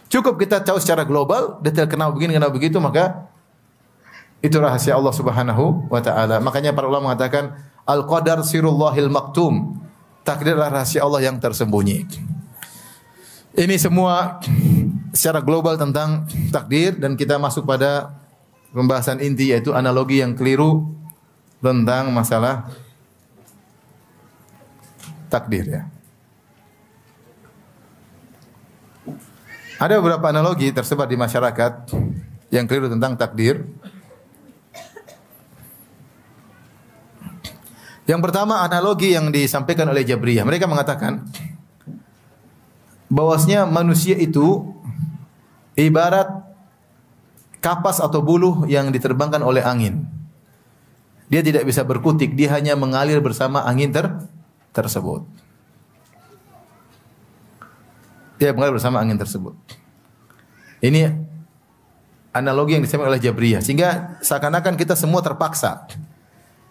Cukup kita tahu secara global, detail kenapa begini, kenapa begitu, maka itu rahasia Allah Subhanahu wa taala. Makanya para ulama mengatakan, "Al-qadar sirullahil maktum." Takdir adalah rahasia Allah yang tersembunyi. Ini semua secara global tentang takdir, dan kita masuk pada pembahasan inti, yaitu analogi yang keliru tentang masalah takdir ya. Ada beberapa analogi tersebar di masyarakat yang keliru tentang takdir. Yang pertama, analogi yang disampaikan oleh Jabriyah. Mereka mengatakan bahwasanya manusia itu ibarat kapas atau buluh yang diterbangkan oleh angin. Dia tidak bisa berkutik, dia hanya mengalir bersama angin tersebut. Dia mengalir bersama angin tersebut. Ini analogi yang disampaikan oleh Jabriyah, sehingga seakan-akan kita semua terpaksa.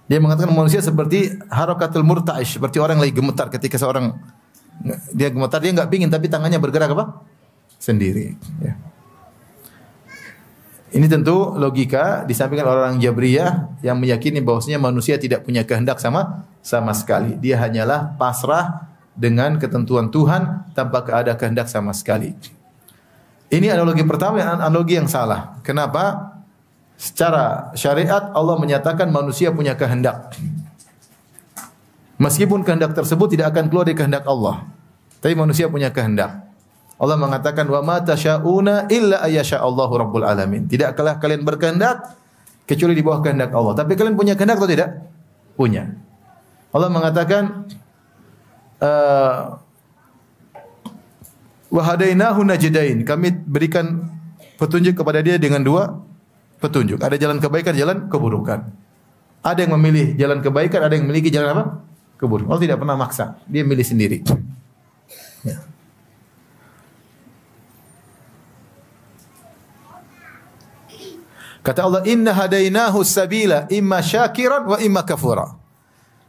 Dia mengatakan manusia seperti harakatul murta'ish, seperti orang yang lagi gemetar. Ketika seorang dia gemetar, dia enggak pingin tapi tangannya bergerak apa? Sendiri. Ya. Ini tentu logika disampaikan oleh orang Jabriyah yang meyakini bahwasanya manusia tidak punya kehendak sama sekali. Dia hanyalah pasrah dengan ketentuan Tuhan tanpa ada kehendak sama sekali. Ini analogi pertama, analogi yang salah. Kenapa? Secara syariat Allah menyatakan manusia punya kehendak. Meskipun kehendak tersebut tidak akan keluar dari kehendak Allah. Tapi manusia punya kehendak. Allah mengatakan wa ma tasyauna illa ayyasha Allahu rabbul alamin. Tidaklah kalian berkehendak kecuali di bawah kehendak Allah. Tapi kalian punya kehendak atau tidak? Punya. Allah mengatakan wa hadainahu najdain. Kami berikan petunjuk kepada dia dengan dua petunjuk. Ada jalan kebaikan, jalan keburukan. Ada yang memilih jalan kebaikan, ada yang memiliki jalan apa? Keburukan. Allah tidak pernah maksa. Dia milih sendiri. Ya. Kata Allah, inna hadainahu sabila imma syakiran wa imma kafura.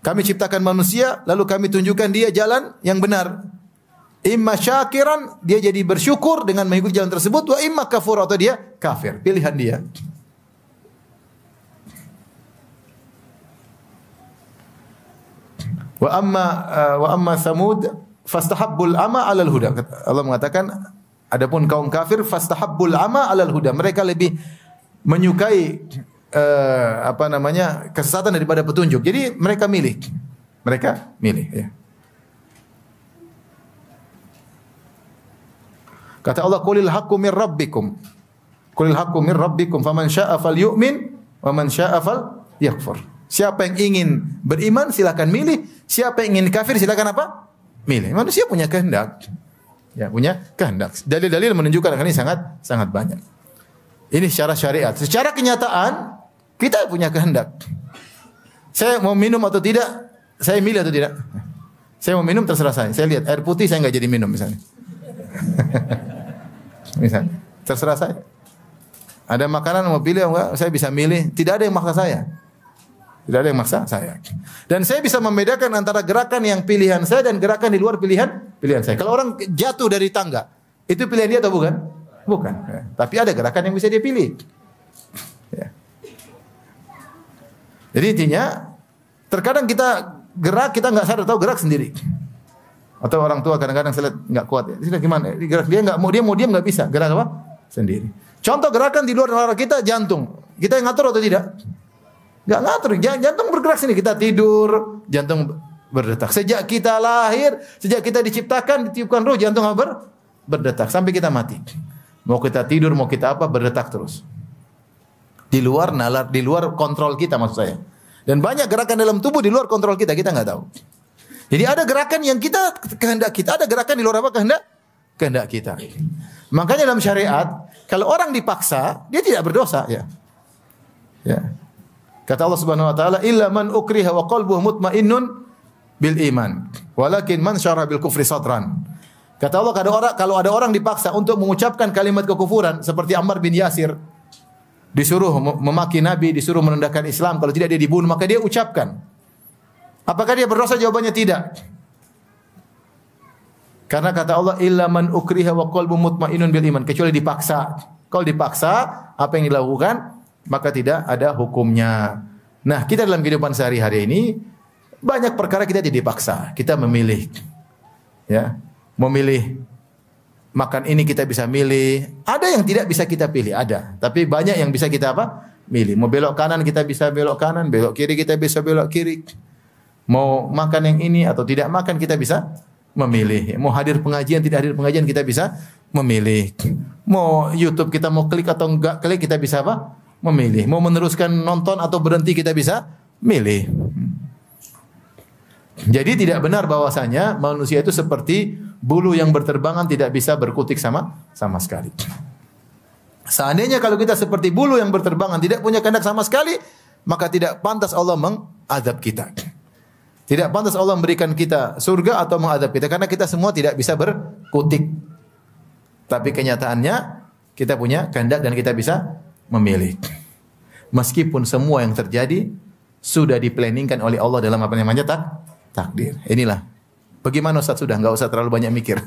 Kami ciptakan manusia, lalu kami tunjukkan dia jalan yang benar. Imma syakiran, dia jadi bersyukur dengan mengikuti jalan tersebut, wa imma kafura, atau dia kafir. Pilihan dia. Wa amma Samud fastahabbul ama 'alal huda. Allah mengatakan, adapun kaum kafir fastahabbul ama 'alal huda. Mereka lebih menyukai kesesatan daripada petunjuk. Jadi mereka milih. Ya. Kata Allah, qulil haqqu mir rabbikum. Qulil haqqu mir rabbikum faman syaa'a falyu'min wa man syaa'a falyakfur. Siapa yang ingin beriman silakan milih, siapa yang ingin kafir silakan apa? Milih. Manusia punya kehendak. Ya, punya kehendak. Dalil-dalil menunjukkan ini sangat banyak. Ini secara syariat. Secara kenyataan, kita punya kehendak. Saya mau minum atau tidak, saya milih atau tidak. Saya mau minum terserah saya. Saya lihat air putih, saya enggak jadi minum misalnya. Misalnya, terserah saya. Ada makanan mau pilih enggak, saya bisa milih. Tidak ada yang maksa saya. Tidak ada yang maksa saya. Dan saya bisa membedakan antara gerakan yang pilihan saya dan gerakan di luar pilihan saya. Kalau orang jatuh dari tangga, itu pilihan dia atau bukan? Bukan. Ya. Tapi ada gerakan yang bisa dia pilih. Ya. Jadi intinya, terkadang kita gerak, kita nggak sadar tahu gerak sendiri. Atau orang tua kadang-kadang saya lihat nggak kuat. Sudah gimana? Gerak dia nggak mau diam nggak bisa. Gerak apa? Sendiri. Contoh gerakan di luar nalar kita, jantung. Kita yang ngatur atau tidak? Nggak ngatur. Jantung bergerak sini. Kita tidur, jantung berdetak. Sejak kita lahir, sejak kita diciptakan, ditiupkan ruh, jantung berdetak sampai kita mati. Mau kita tidur, mau kita apa, berdetak terus. Di luar nalar, di luar kontrol kita maksud saya. Dan banyak gerakan dalam tubuh di luar kontrol kita nggak tahu. Jadi ada gerakan yang kita kehendak kita, ada gerakan di luar apa kehendak kita. Makanya dalam syariat, kalau orang dipaksa, dia tidak berdosa, ya. Ya. Kata Allah Subhanahu wa taala, "Illa man ukriha wa qalbuhu mutmainnun bil iman, walakin man syaraha bil kufri sadran." Kata Allah, kalau ada orang dipaksa untuk mengucapkan kalimat kekufuran seperti Ammar bin Yasir, disuruh memaki Nabi, disuruh merendahkan Islam, kalau tidak dia dibunuh, maka dia ucapkan. Apakah dia berdosa? Jawabannya tidak. Karena kata Allah, illa man ukriha wa qalbu mutmainnun bil iman, kecuali dipaksa. Kalau dipaksa, apa yang dilakukan? Maka tidak ada hukumnya. Nah, kita dalam kehidupan sehari-hari ini banyak perkara kita jadi dipaksa. Kita memilih. Ya. Memilih makan ini kita bisa milih. Ada yang tidak bisa kita pilih, ada. Tapi banyak yang bisa kita apa? Milih. Mau belok kanan kita bisa belok kanan, belok kiri kita bisa belok kiri. Mau makan yang ini atau tidak makan kita bisa memilih. Mau hadir pengajian, tidak hadir pengajian kita bisa memilih. Mau YouTube kita mau klik atau enggak klik kita bisa apa? Memilih. Mau meneruskan nonton atau berhenti kita bisa milih. Jadi tidak benar bahwasanya manusia itu seperti bulu yang berterbangan tidak bisa berkutik sama sekali. Seandainya kalau kita seperti bulu yang berterbangan tidak punya kehendak sama sekali, maka tidak pantas Allah mengadab kita. Tidak pantas Allah memberikan kita surga atau mengadab kita karena kita semua tidak bisa berkutik. Tapi kenyataannya kita punya kehendak dan kita bisa memilih. Meskipun semua yang terjadi sudah diplanningkan oleh Allah dalam apa namanya takdir. Inilah. Bagaimana Ustaz sudah? Enggak usah terlalu banyak mikir.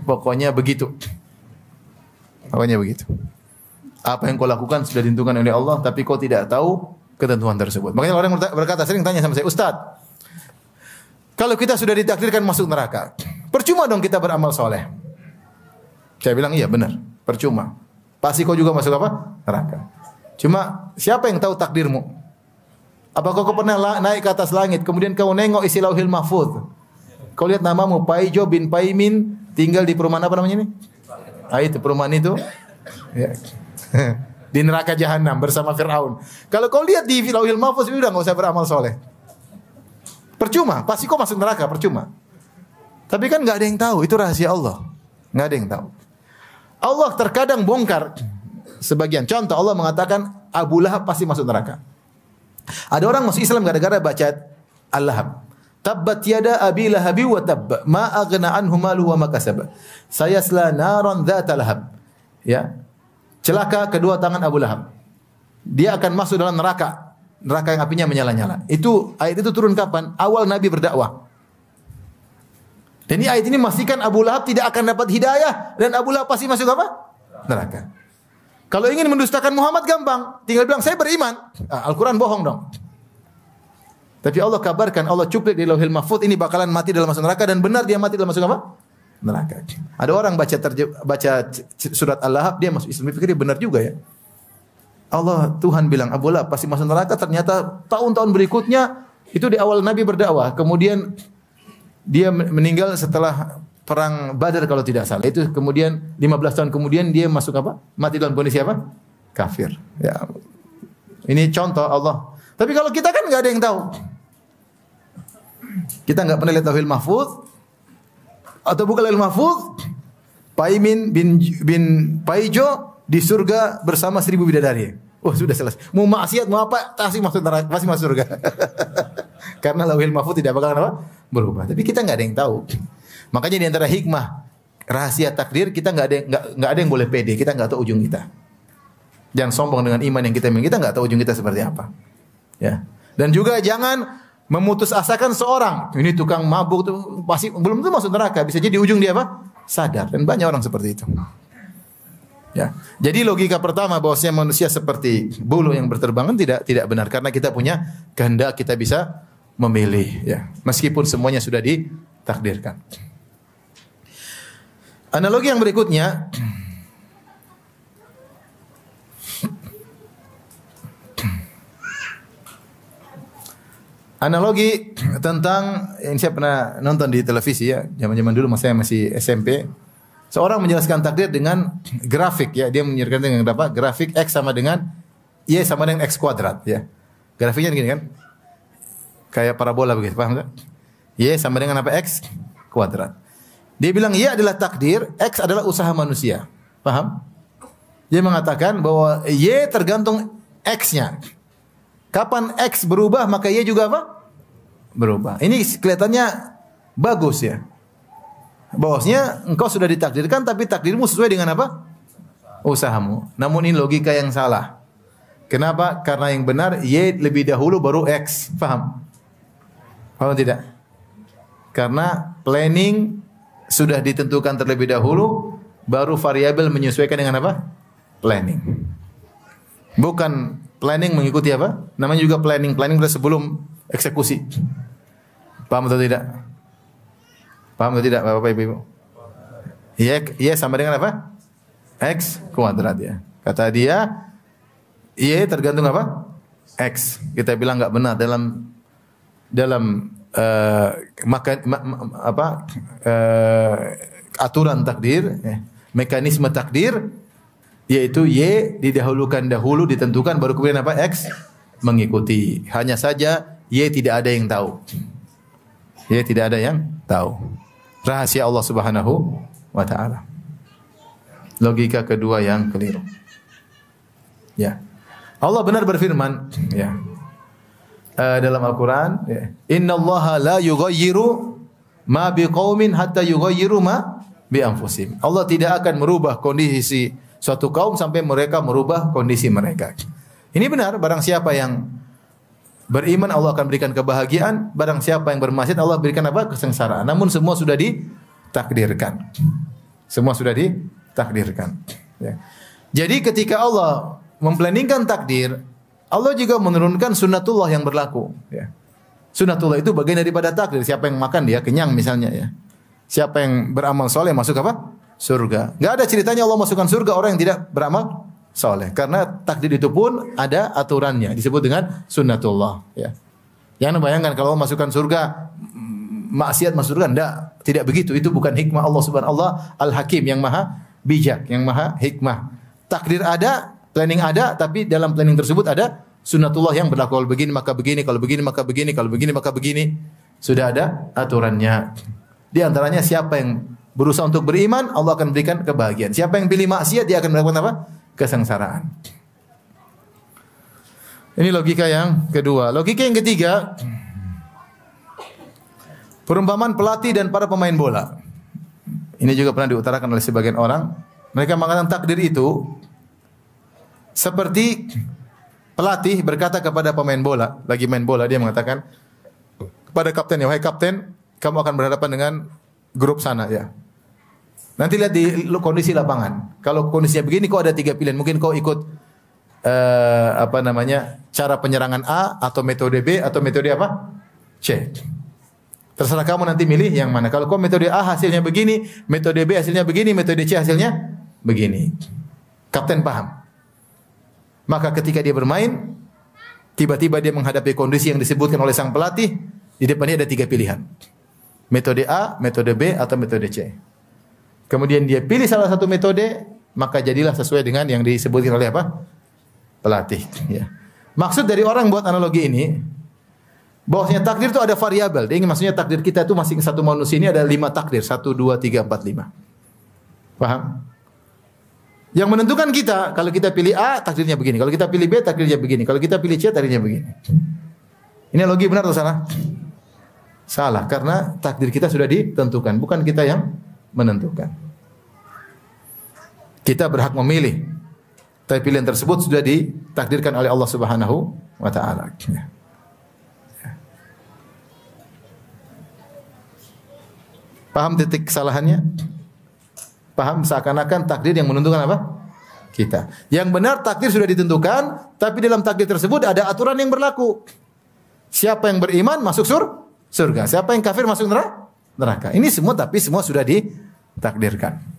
Pokoknya begitu. Pokoknya begitu. Apa yang kau lakukan sudah ditentukan oleh Allah, tapi kau tidak tahu ketentuan tersebut. Makanya orang berkata, sering tanya sama saya, Ustaz, kalau kita sudah ditakdirkan masuk neraka, percuma dong kita beramal soleh. Saya bilang, iya benar, percuma. Pasti kau juga masuk apa? Neraka. Cuma siapa yang tahu takdirmu? Apakah kau pernah naik ke atas langit, kemudian kau nengok isi lauhil mahfuz? Kau lihat namamu Paijo bin Paimin, tinggal di perumahan apa namanya ini? Itu perumahan itu. Ya. Di neraka jahanam bersama Firaun. Kalau kau lihat di Lauhil Mahfuz udah enggak usah beramal soleh. Percuma, pasti kau masuk neraka, percuma. Tapi kan enggak ada yang tahu, itu rahasia Allah. Enggak ada yang tahu. Allah terkadang bongkar sebagian. Contoh, Allah mengatakan Abu Lahab pasti masuk neraka. Ada orang masuk Islam gara-gara baca Al-Lahab. Tabbat yada abi lahabi wa tabba ma aghna anhu maluhu wa ma kasaba. Sayasla naran dzata lahab. Ya. Celaka kedua tangan Abu Lahab. Dia akan masuk dalam neraka. Neraka yang apinya menyala-nyala. Itu ayat itu turun kapan? Awal Nabi berdakwah. Dan ini ayat ini memastikan Abu Lahab tidak akan dapat hidayah dan Abu Lahab pasti masuk apa? Neraka. Kalau ingin mendustakan Muhammad gampang, tinggal bilang saya beriman. Al-Quran bohong dong. Tapi Allah kabarkan, Allah cuplik di Lauhil Mahfuz ini bakalan mati dalam masuk neraka dan benar dia mati dalam masuk apa? Neraka. Ada orang baca surat Al-Lahab dia masuk Islam, pikir dia benar juga ya. Allah Tuhan bilang Abu Lahab pasti masuk neraka, ternyata tahun-tahun berikutnya itu di awal Nabi berdakwah, kemudian dia meninggal setelah perang Badar kalau tidak salah. Itu kemudian 15 tahun kemudian dia masuk apa? Mati dalam kondisi apa? Kafir. Ya. Ini contoh Allah. Tapi kalau kita kan enggak ada yang tahu. Kita enggak pernah lihat Lauhil Mahfuz atau buka Lauhil Mahfuz. Paimin bin Paijo di surga bersama 1000 bidadari. Oh, sudah selesai. Mau maksiat mau apa pasti masuk neraka, pasti masuk surga. Karena Lauhil Mahfuz tidak bakalan apa? Berubah. Tapi kita enggak ada yang tahu. Makanya di antara hikmah rahasia takdir kita enggak ada yang boleh pede, kita enggak tahu ujung kita. Jangan sombong dengan iman yang kita miliki, kita enggak tahu ujung kita seperti apa. Ya. Dan juga jangan memutus asakan seorang, ini tukang mabuk tuh pasti belum tentu masuk neraka, bisa jadi di ujung dia apa? Sadar. Dan banyak orang seperti itu. Ya. Jadi logika pertama bahwasanya manusia seperti bulu yang berterbangan tidak benar karena kita punya kehendak, kita bisa memilih ya. Meskipun semuanya sudah ditakdirkan. Analogi yang berikutnya analogi tentang yang saya pernah nonton di televisi ya, zaman-zaman dulu saya masih SMP. Seorang menjelaskan takdir dengan grafik ya, dia menjelaskan dengan apa? Grafik X sama dengan Y sama dengan X kuadrat ya. Grafiknya begini kan? Kayak parabola begitu, paham tak? Y sama dengan apa? X kuadrat. Dia bilang Y adalah takdir, X adalah usaha manusia. Paham? Dia mengatakan bahwa Y tergantung X-nya. Kapan X berubah maka Y juga apa? Berubah. Ini kelihatannya bagus ya. Bahwasanya engkau sudah ditakdirkan tapi takdirmu sesuai dengan apa? Usahamu. Namun ini logika yang salah. Kenapa? Karena yang benar Y lebih dahulu baru X. Paham? Paham tidak? Karena planning sudah ditentukan terlebih dahulu, baru variabel menyesuaikan dengan apa? Planning. Bukan planning mengikuti apa? Namanya juga planning. Planning sudah sebelum eksekusi. Paham atau tidak? Paham atau tidak Bapak Ibu? Y sama dengan apa? X kuadrat ya. Kata dia, Y tergantung apa? X. Kita bilang enggak benar dalam aturan takdir, mekanisme takdir, yaitu Y didahulukan dahulu ditentukan baru kemudian apa? X mengikuti. Hanya saja Y tidak ada yang tahu. Y tidak ada yang tahu. Rahasia Allah Subhanahu wa taala. Logika kedua yang keliru. Ya. Allah benar berfirman, ya. Dalam Al-Quran, Innallaha la yughayyiru ma biqaumin hatta yughayyiru ma bi anfusihim. Allah tidak akan merubah kondisi suatu kaum sampai mereka merubah kondisi mereka. Ini benar, barang siapa yang beriman Allah akan berikan kebahagiaan, barang siapa yang bermaksiat Allah berikan apa? Kesengsaraan. Namun semua sudah ditakdirkan. Semua sudah ditakdirkan. Ya. Jadi ketika Allah memplanningkan takdir, Allah juga menurunkan sunnatullah yang berlaku. Ya. Sunnatullah itu bagian daripada takdir. Siapa yang makan dia kenyang misalnya ya. Siapa yang beramal soleh masuk apa? Surga. Gak ada ceritanya Allah masukkan surga orang yang tidak beramal soleh. Karena takdir itu pun ada aturannya. Disebut dengan sunnatullah. Ya. Jangan bayangkan kalau Allah masukkan surga maksiat masuk surga. Tidak begitu. Itu bukan hikmah Allah Subhanahu wa taala, Al-Hakim yang maha bijak, yang maha hikmah. Takdir ada, planning ada, tapi dalam planning tersebut ada sunnatullah yang berlaku. Kalau begini maka begini, kalau begini maka begini, kalau begini maka begini. Sudah ada aturannya. Di antaranya siapa yang berusaha untuk beriman, Allah akan berikan kebahagiaan. Siapa yang pilih maksiat, dia akan mendapatkan apa? Kesengsaraan. Ini logika yang kedua. Logika yang ketiga, perumpamaan pelatih dan para pemain bola. Ini juga pernah diutarakan oleh sebagian orang. Mereka mengatakan takdir itu seperti pelatih berkata kepada pemain bola, lagi main bola, dia mengatakan kepada kaptennya, wahai kapten, kamu akan berhadapan dengan grup sana ya. Nanti lihat di kondisi lapangan. Kalau kondisinya begini, kau ada 3 pilihan. Mungkin kau ikut cara penyerangan A atau metode B atau metode apa? C. Terserah kamu nanti milih yang mana. Kalau kau metode A hasilnya begini, metode B hasilnya begini, metode C hasilnya begini. Kapten paham. Maka ketika dia bermain, tiba-tiba dia menghadapi kondisi yang disebutkan oleh sang pelatih, di depannya ada 3 pilihan. Metode A, metode B atau metode C. Kemudian dia pilih salah satu metode, maka jadilah sesuai dengan yang disebutkan oleh apa? Pelatih. Ya. Maksud dari orang buat analogi ini, bahwasanya takdir itu ada variabel. Dia ingin maksudnya takdir kita itu masing satu manusia ini ada 5 takdir. 1, 2, 3, 4, 5. Paham? Yang menentukan kita, kalau kita pilih A, takdirnya begini. Kalau kita pilih B, takdirnya begini. Kalau kita pilih C, takdirnya begini. Ini logi benar atau salah? Salah, karena takdir kita sudah ditentukan. Bukan kita yang menentukan. Kita berhak memilih. Tapi pilihan tersebut sudah ditakdirkan oleh Allah Subhanahu wa taala. Paham titik kesalahannya? Paham seakan-akan takdir yang menentukan apa? Kita. Yang benar takdir sudah ditentukan, tapi dalam takdir tersebut ada aturan yang berlaku. Siapa yang beriman masuk surga, siapa yang kafir masuk neraka. Ini semua tapi semua sudah ditakdirkan.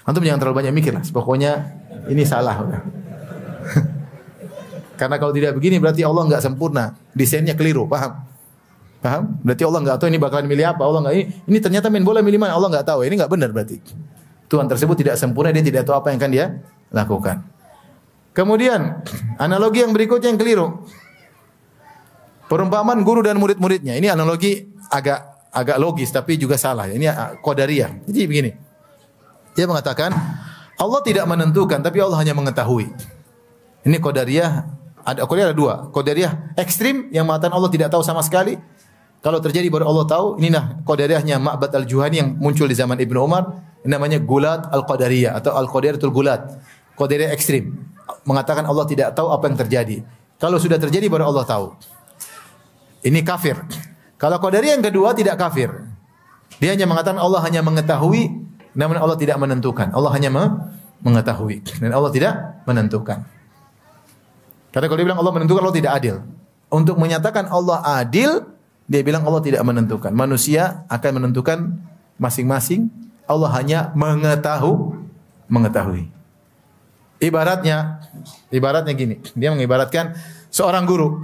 Antum jangan terlalu banyak mikir lah. Pokoknya ini salah. Karena kalau tidak begini berarti Allah enggak sempurna. Desainnya keliru, paham? Paham? Berarti Allah enggak tahu ini bakalan milih apa. Allah enggak ini ternyata main bola milih mana. Allah enggak tahu. Ini enggak benar berarti. Tuhan tersebut tidak sempurna, dia tidak tahu apa yang akan dia lakukan. Kemudian analogi yang berikutnya yang keliru. Perumpamaan guru dan murid-muridnya. Ini analogi agak logis tapi juga salah. Ini qadariyah. Jadi begini. Dia mengatakan Allah tidak menentukan tapi Allah hanya mengetahui. Ini qadariyah, qadariyah ada 2. Qadariyah ekstrim yang mengatakan Allah tidak tahu sama sekali. Kalau terjadi baru Allah tahu. Inilah qadariyahnya Ma'bad al-Juhani yang muncul di zaman Ibnu Umar. Ini namanya Gulat al-Qadariyah atau al-Qadariyatul Gulat. Qadariyah ekstrim mengatakan Allah tidak tahu apa yang terjadi. Kalau sudah terjadi baru Allah tahu. Ini kafir. Kalau qadariyah yang kedua tidak kafir. Dia hanya mengatakan Allah hanya mengetahui. Namun Allah tidak menentukan. Allah hanya mengetahui. Dan Allah tidak menentukan. Karena kalau dia bilang Allah menentukan, Allah tidak adil. Untuk menyatakan Allah adil, dia bilang Allah tidak menentukan. Manusia akan menentukan masing-masing. Allah hanya mengetahui. Ibaratnya gini. Dia mengibaratkan seorang guru.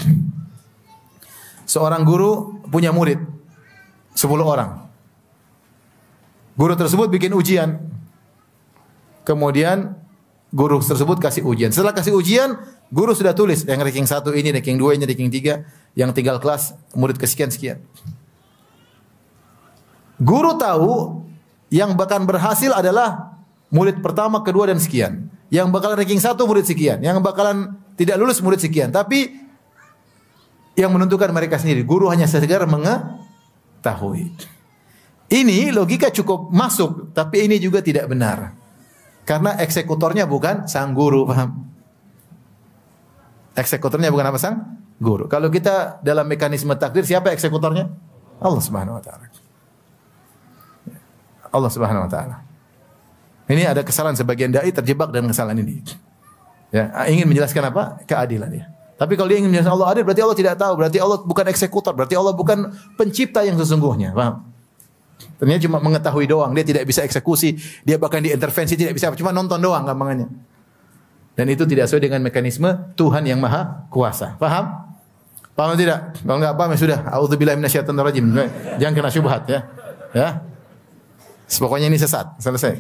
Seorang guru punya murid 10 orang. Guru tersebut bikin ujian. Kemudian guru tersebut kasih ujian. Setelah kasih ujian, guru sudah tulis yang ranking 1 ini, ranking 2 ini, ranking 3, yang tinggal kelas murid kesekian-sekian. Guru tahu yang bahkan berhasil adalah murid pertama, kedua dan sekian. Yang bakalan ranking 1 murid sekian, yang bakalan tidak lulus murid sekian. Tapi yang menentukan mereka sendiri. Guru hanya sekedar mengetahui. Ini logika cukup masuk, tapi ini juga tidak benar. Karena eksekutornya bukan sang guru, paham? Eksekutornya bukan apa sang guru. Kalau kita dalam mekanisme takdir, siapa eksekutornya? Allah Subhanahu wa taala. Allah Subhanahu wa taala. Ini ada kesalahan sebagian dai terjebak dalam kesalahan ini. Ya, ingin menjelaskan apa? Keadilan ya. Tapi kalau dia ingin menjelaskan Allah adil, berarti Allah tidak tahu, berarti Allah bukan eksekutor, berarti Allah bukan pencipta yang sesungguhnya, paham? Ternyata cuma mengetahui doang, dia tidak bisa eksekusi, dia bahkan diintervensi tidak bisa, cuma nonton doang gampangannya. Dan itu tidak sesuai dengan mekanisme Tuhan yang Maha Kuasa. Paham? Paham tidak? Kalau enggak paham ya sudah. A'udzubillahi minasyaitonir rajim. Jangan kena syubhat ya. Ya. Pokoknya ini sesat. Selesai.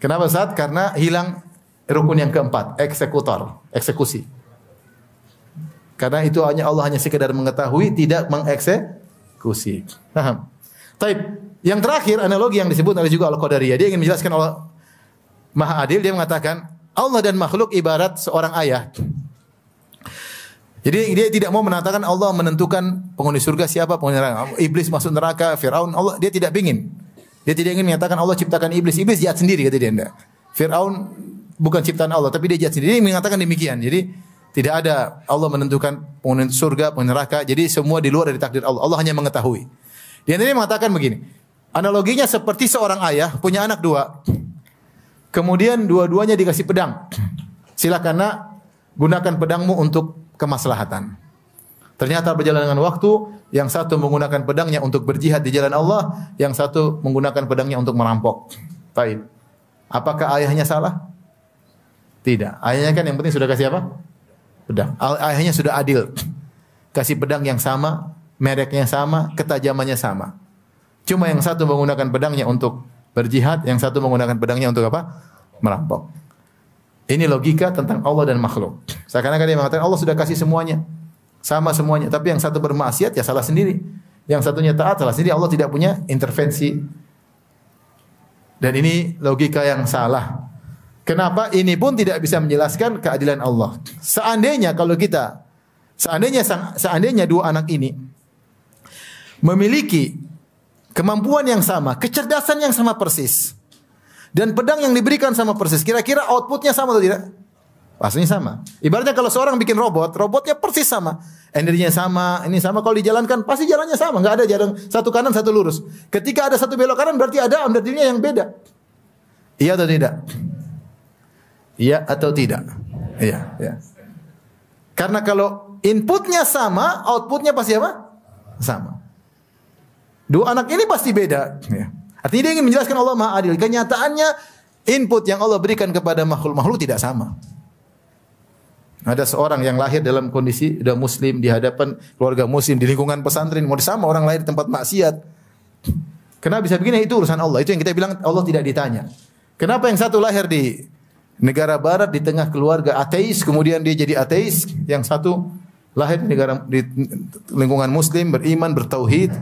Kenapa sesat? Karena hilang rukun yang keempat, eksekutor, eksekusi. Karena itu Allah hanya sekedar mengetahui, tidak mengeksekusi. Paham? Taib. Yang terakhir analogi yang disebut oleh juga Al-Qadariyah. Dia ingin menjelaskan Allah Maha Adil. Dia mengatakan Allah dan makhluk ibarat seorang ayah. Jadi dia tidak mau mengatakan Allah menentukan penghuni surga siapa, penghuni neraka. Iblis masuk neraka, Firaun, Allah dia tidak ingin. Dia tidak ingin menyatakan Allah ciptakan iblis. Iblis jahat sendiri kata dia. Enggak. Firaun bukan ciptaan Allah, tapi dia jahat sendiri. Dia mengatakan demikian. Jadi tidak ada Allah menentukan penghuni surga, penghuni neraka. Jadi semua di luar dari takdir Allah. Allah hanya mengetahui. Dia ini mengatakan begini. Analoginya seperti seorang ayah punya anak dua. Kemudian dua-duanya dikasih pedang. Silakan nak, gunakan pedangmu untuk kemaslahatan. Ternyata berjalan dengan waktu, yang satu menggunakan pedangnya untuk berjihad di jalan Allah, yang satu menggunakan pedangnya untuk merampok. Baik. Apakah ayahnya salah? Tidak. Ayahnya kan yang penting sudah kasih apa? Pedang. Ayahnya sudah adil. Kasih pedang yang sama, mereknya sama, ketajamannya sama. Cuma yang satu menggunakan pedangnya untuk berjihad, yang satu menggunakan pedangnya untuk apa? Merampok. Ini logika tentang Allah dan makhluk. Seakan-akan dia mengatakan Allah sudah kasih semuanya. Sama semuanya. Tapi yang satu bermaksiat ya salah sendiri. Yang satunya taat salah sendiri. Allah tidak punya intervensi. Dan ini logika yang salah. Kenapa? Ini pun tidak bisa menjelaskan keadilan Allah. Seandainya dua anak ini memiliki kemampuan yang sama, kecerdasan yang sama persis, dan pedang yang diberikan sama persis, kira-kira outputnya sama atau tidak? Pastinya sama. Ibaratnya kalau seorang bikin robot, robotnya persis sama, energinya sama, ini sama. Kalau dijalankan pasti jalannya sama, nggak ada jalan satu kanan satu lurus. Ketika ada satu belok kanan berarti ada energinya yang beda. Iya atau tidak? Iya atau tidak? Iya. Ya. Karena kalau inputnya sama, outputnya pasti apa? Sama. Dua anak ini pasti beda. Ya. Artinya dia ingin menjelaskan Allah Maha Adil. Kenyataannya input yang Allah berikan kepada makhluk tidak sama. Ada seorang yang lahir dalam kondisi sudah muslim, di hadapan keluarga muslim, di lingkungan pesantren, mau sama orang lahir di tempat maksiat. Kenapa bisa begini? Itu urusan Allah. Itu yang kita bilang Allah tidak ditanya. Kenapa yang satu lahir di negara barat di tengah keluarga ateis, kemudian dia jadi ateis, yang satu lahir di lingkungan muslim, beriman, bertauhid.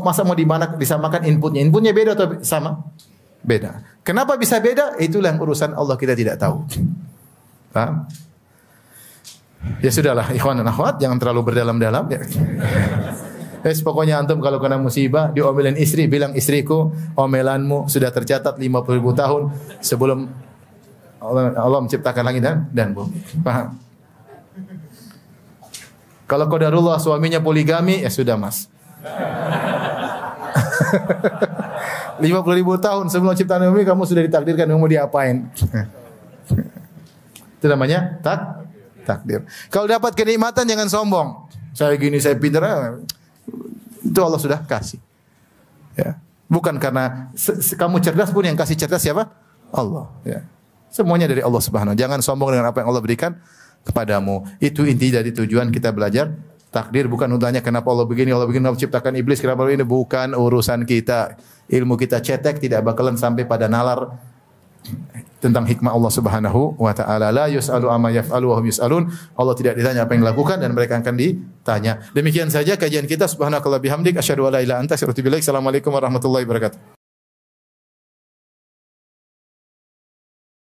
Masa mau disamakan inputnya? Inputnya beda atau sama? Beda. Kenapa bisa beda? Itulah yang urusan Allah, kita tidak tahu. Paham? Ya sudahlah, ikhwan dan akhwat, jangan terlalu berdalam-dalam. Ya. Pokoknya antum kalau kena musibah, diomelin istri, bilang istriku, omelanmu sudah tercatat 50.000 tahun sebelum Allah menciptakan langit dan bumi. Paham? Kalau qadarullah suaminya poligami, ya sudah mas. 50.000 tahun sebelum ciptaan bumi kamu sudah ditakdirkan mau diapain. Itu namanya takdir. Kalau dapat kenikmatan jangan sombong. Saya gini, saya pintar. Itu Allah sudah kasih. Ya. Bukan karena kamu cerdas pun yang kasih cerdas siapa? Allah. Ya. Semuanya dari Allah Subhanahu. Jangan sombong dengan apa yang Allah berikan kepadamu. Itu inti dari tujuan kita belajar takdir. Bukan untanya kenapa Allah begini, Allah ciptakan iblis, kenapa ini. Bukan urusan kita. Ilmu kita cetek tidak bakalan sampai pada nalar tentang hikmah Allah Subhanahu wa taala. La yus'alu amma yaf'alu wa hum yus'alun. Allah tidak ditanya apa yang dilakukan dan mereka akan ditanya. Demikian saja kajian kita. Subhanakallah bihamdik asyhadu an la ilaha illa anta astaghfiruka wa atubu ilaik. Assalamualaikum warahmatullahi wabarakatuh.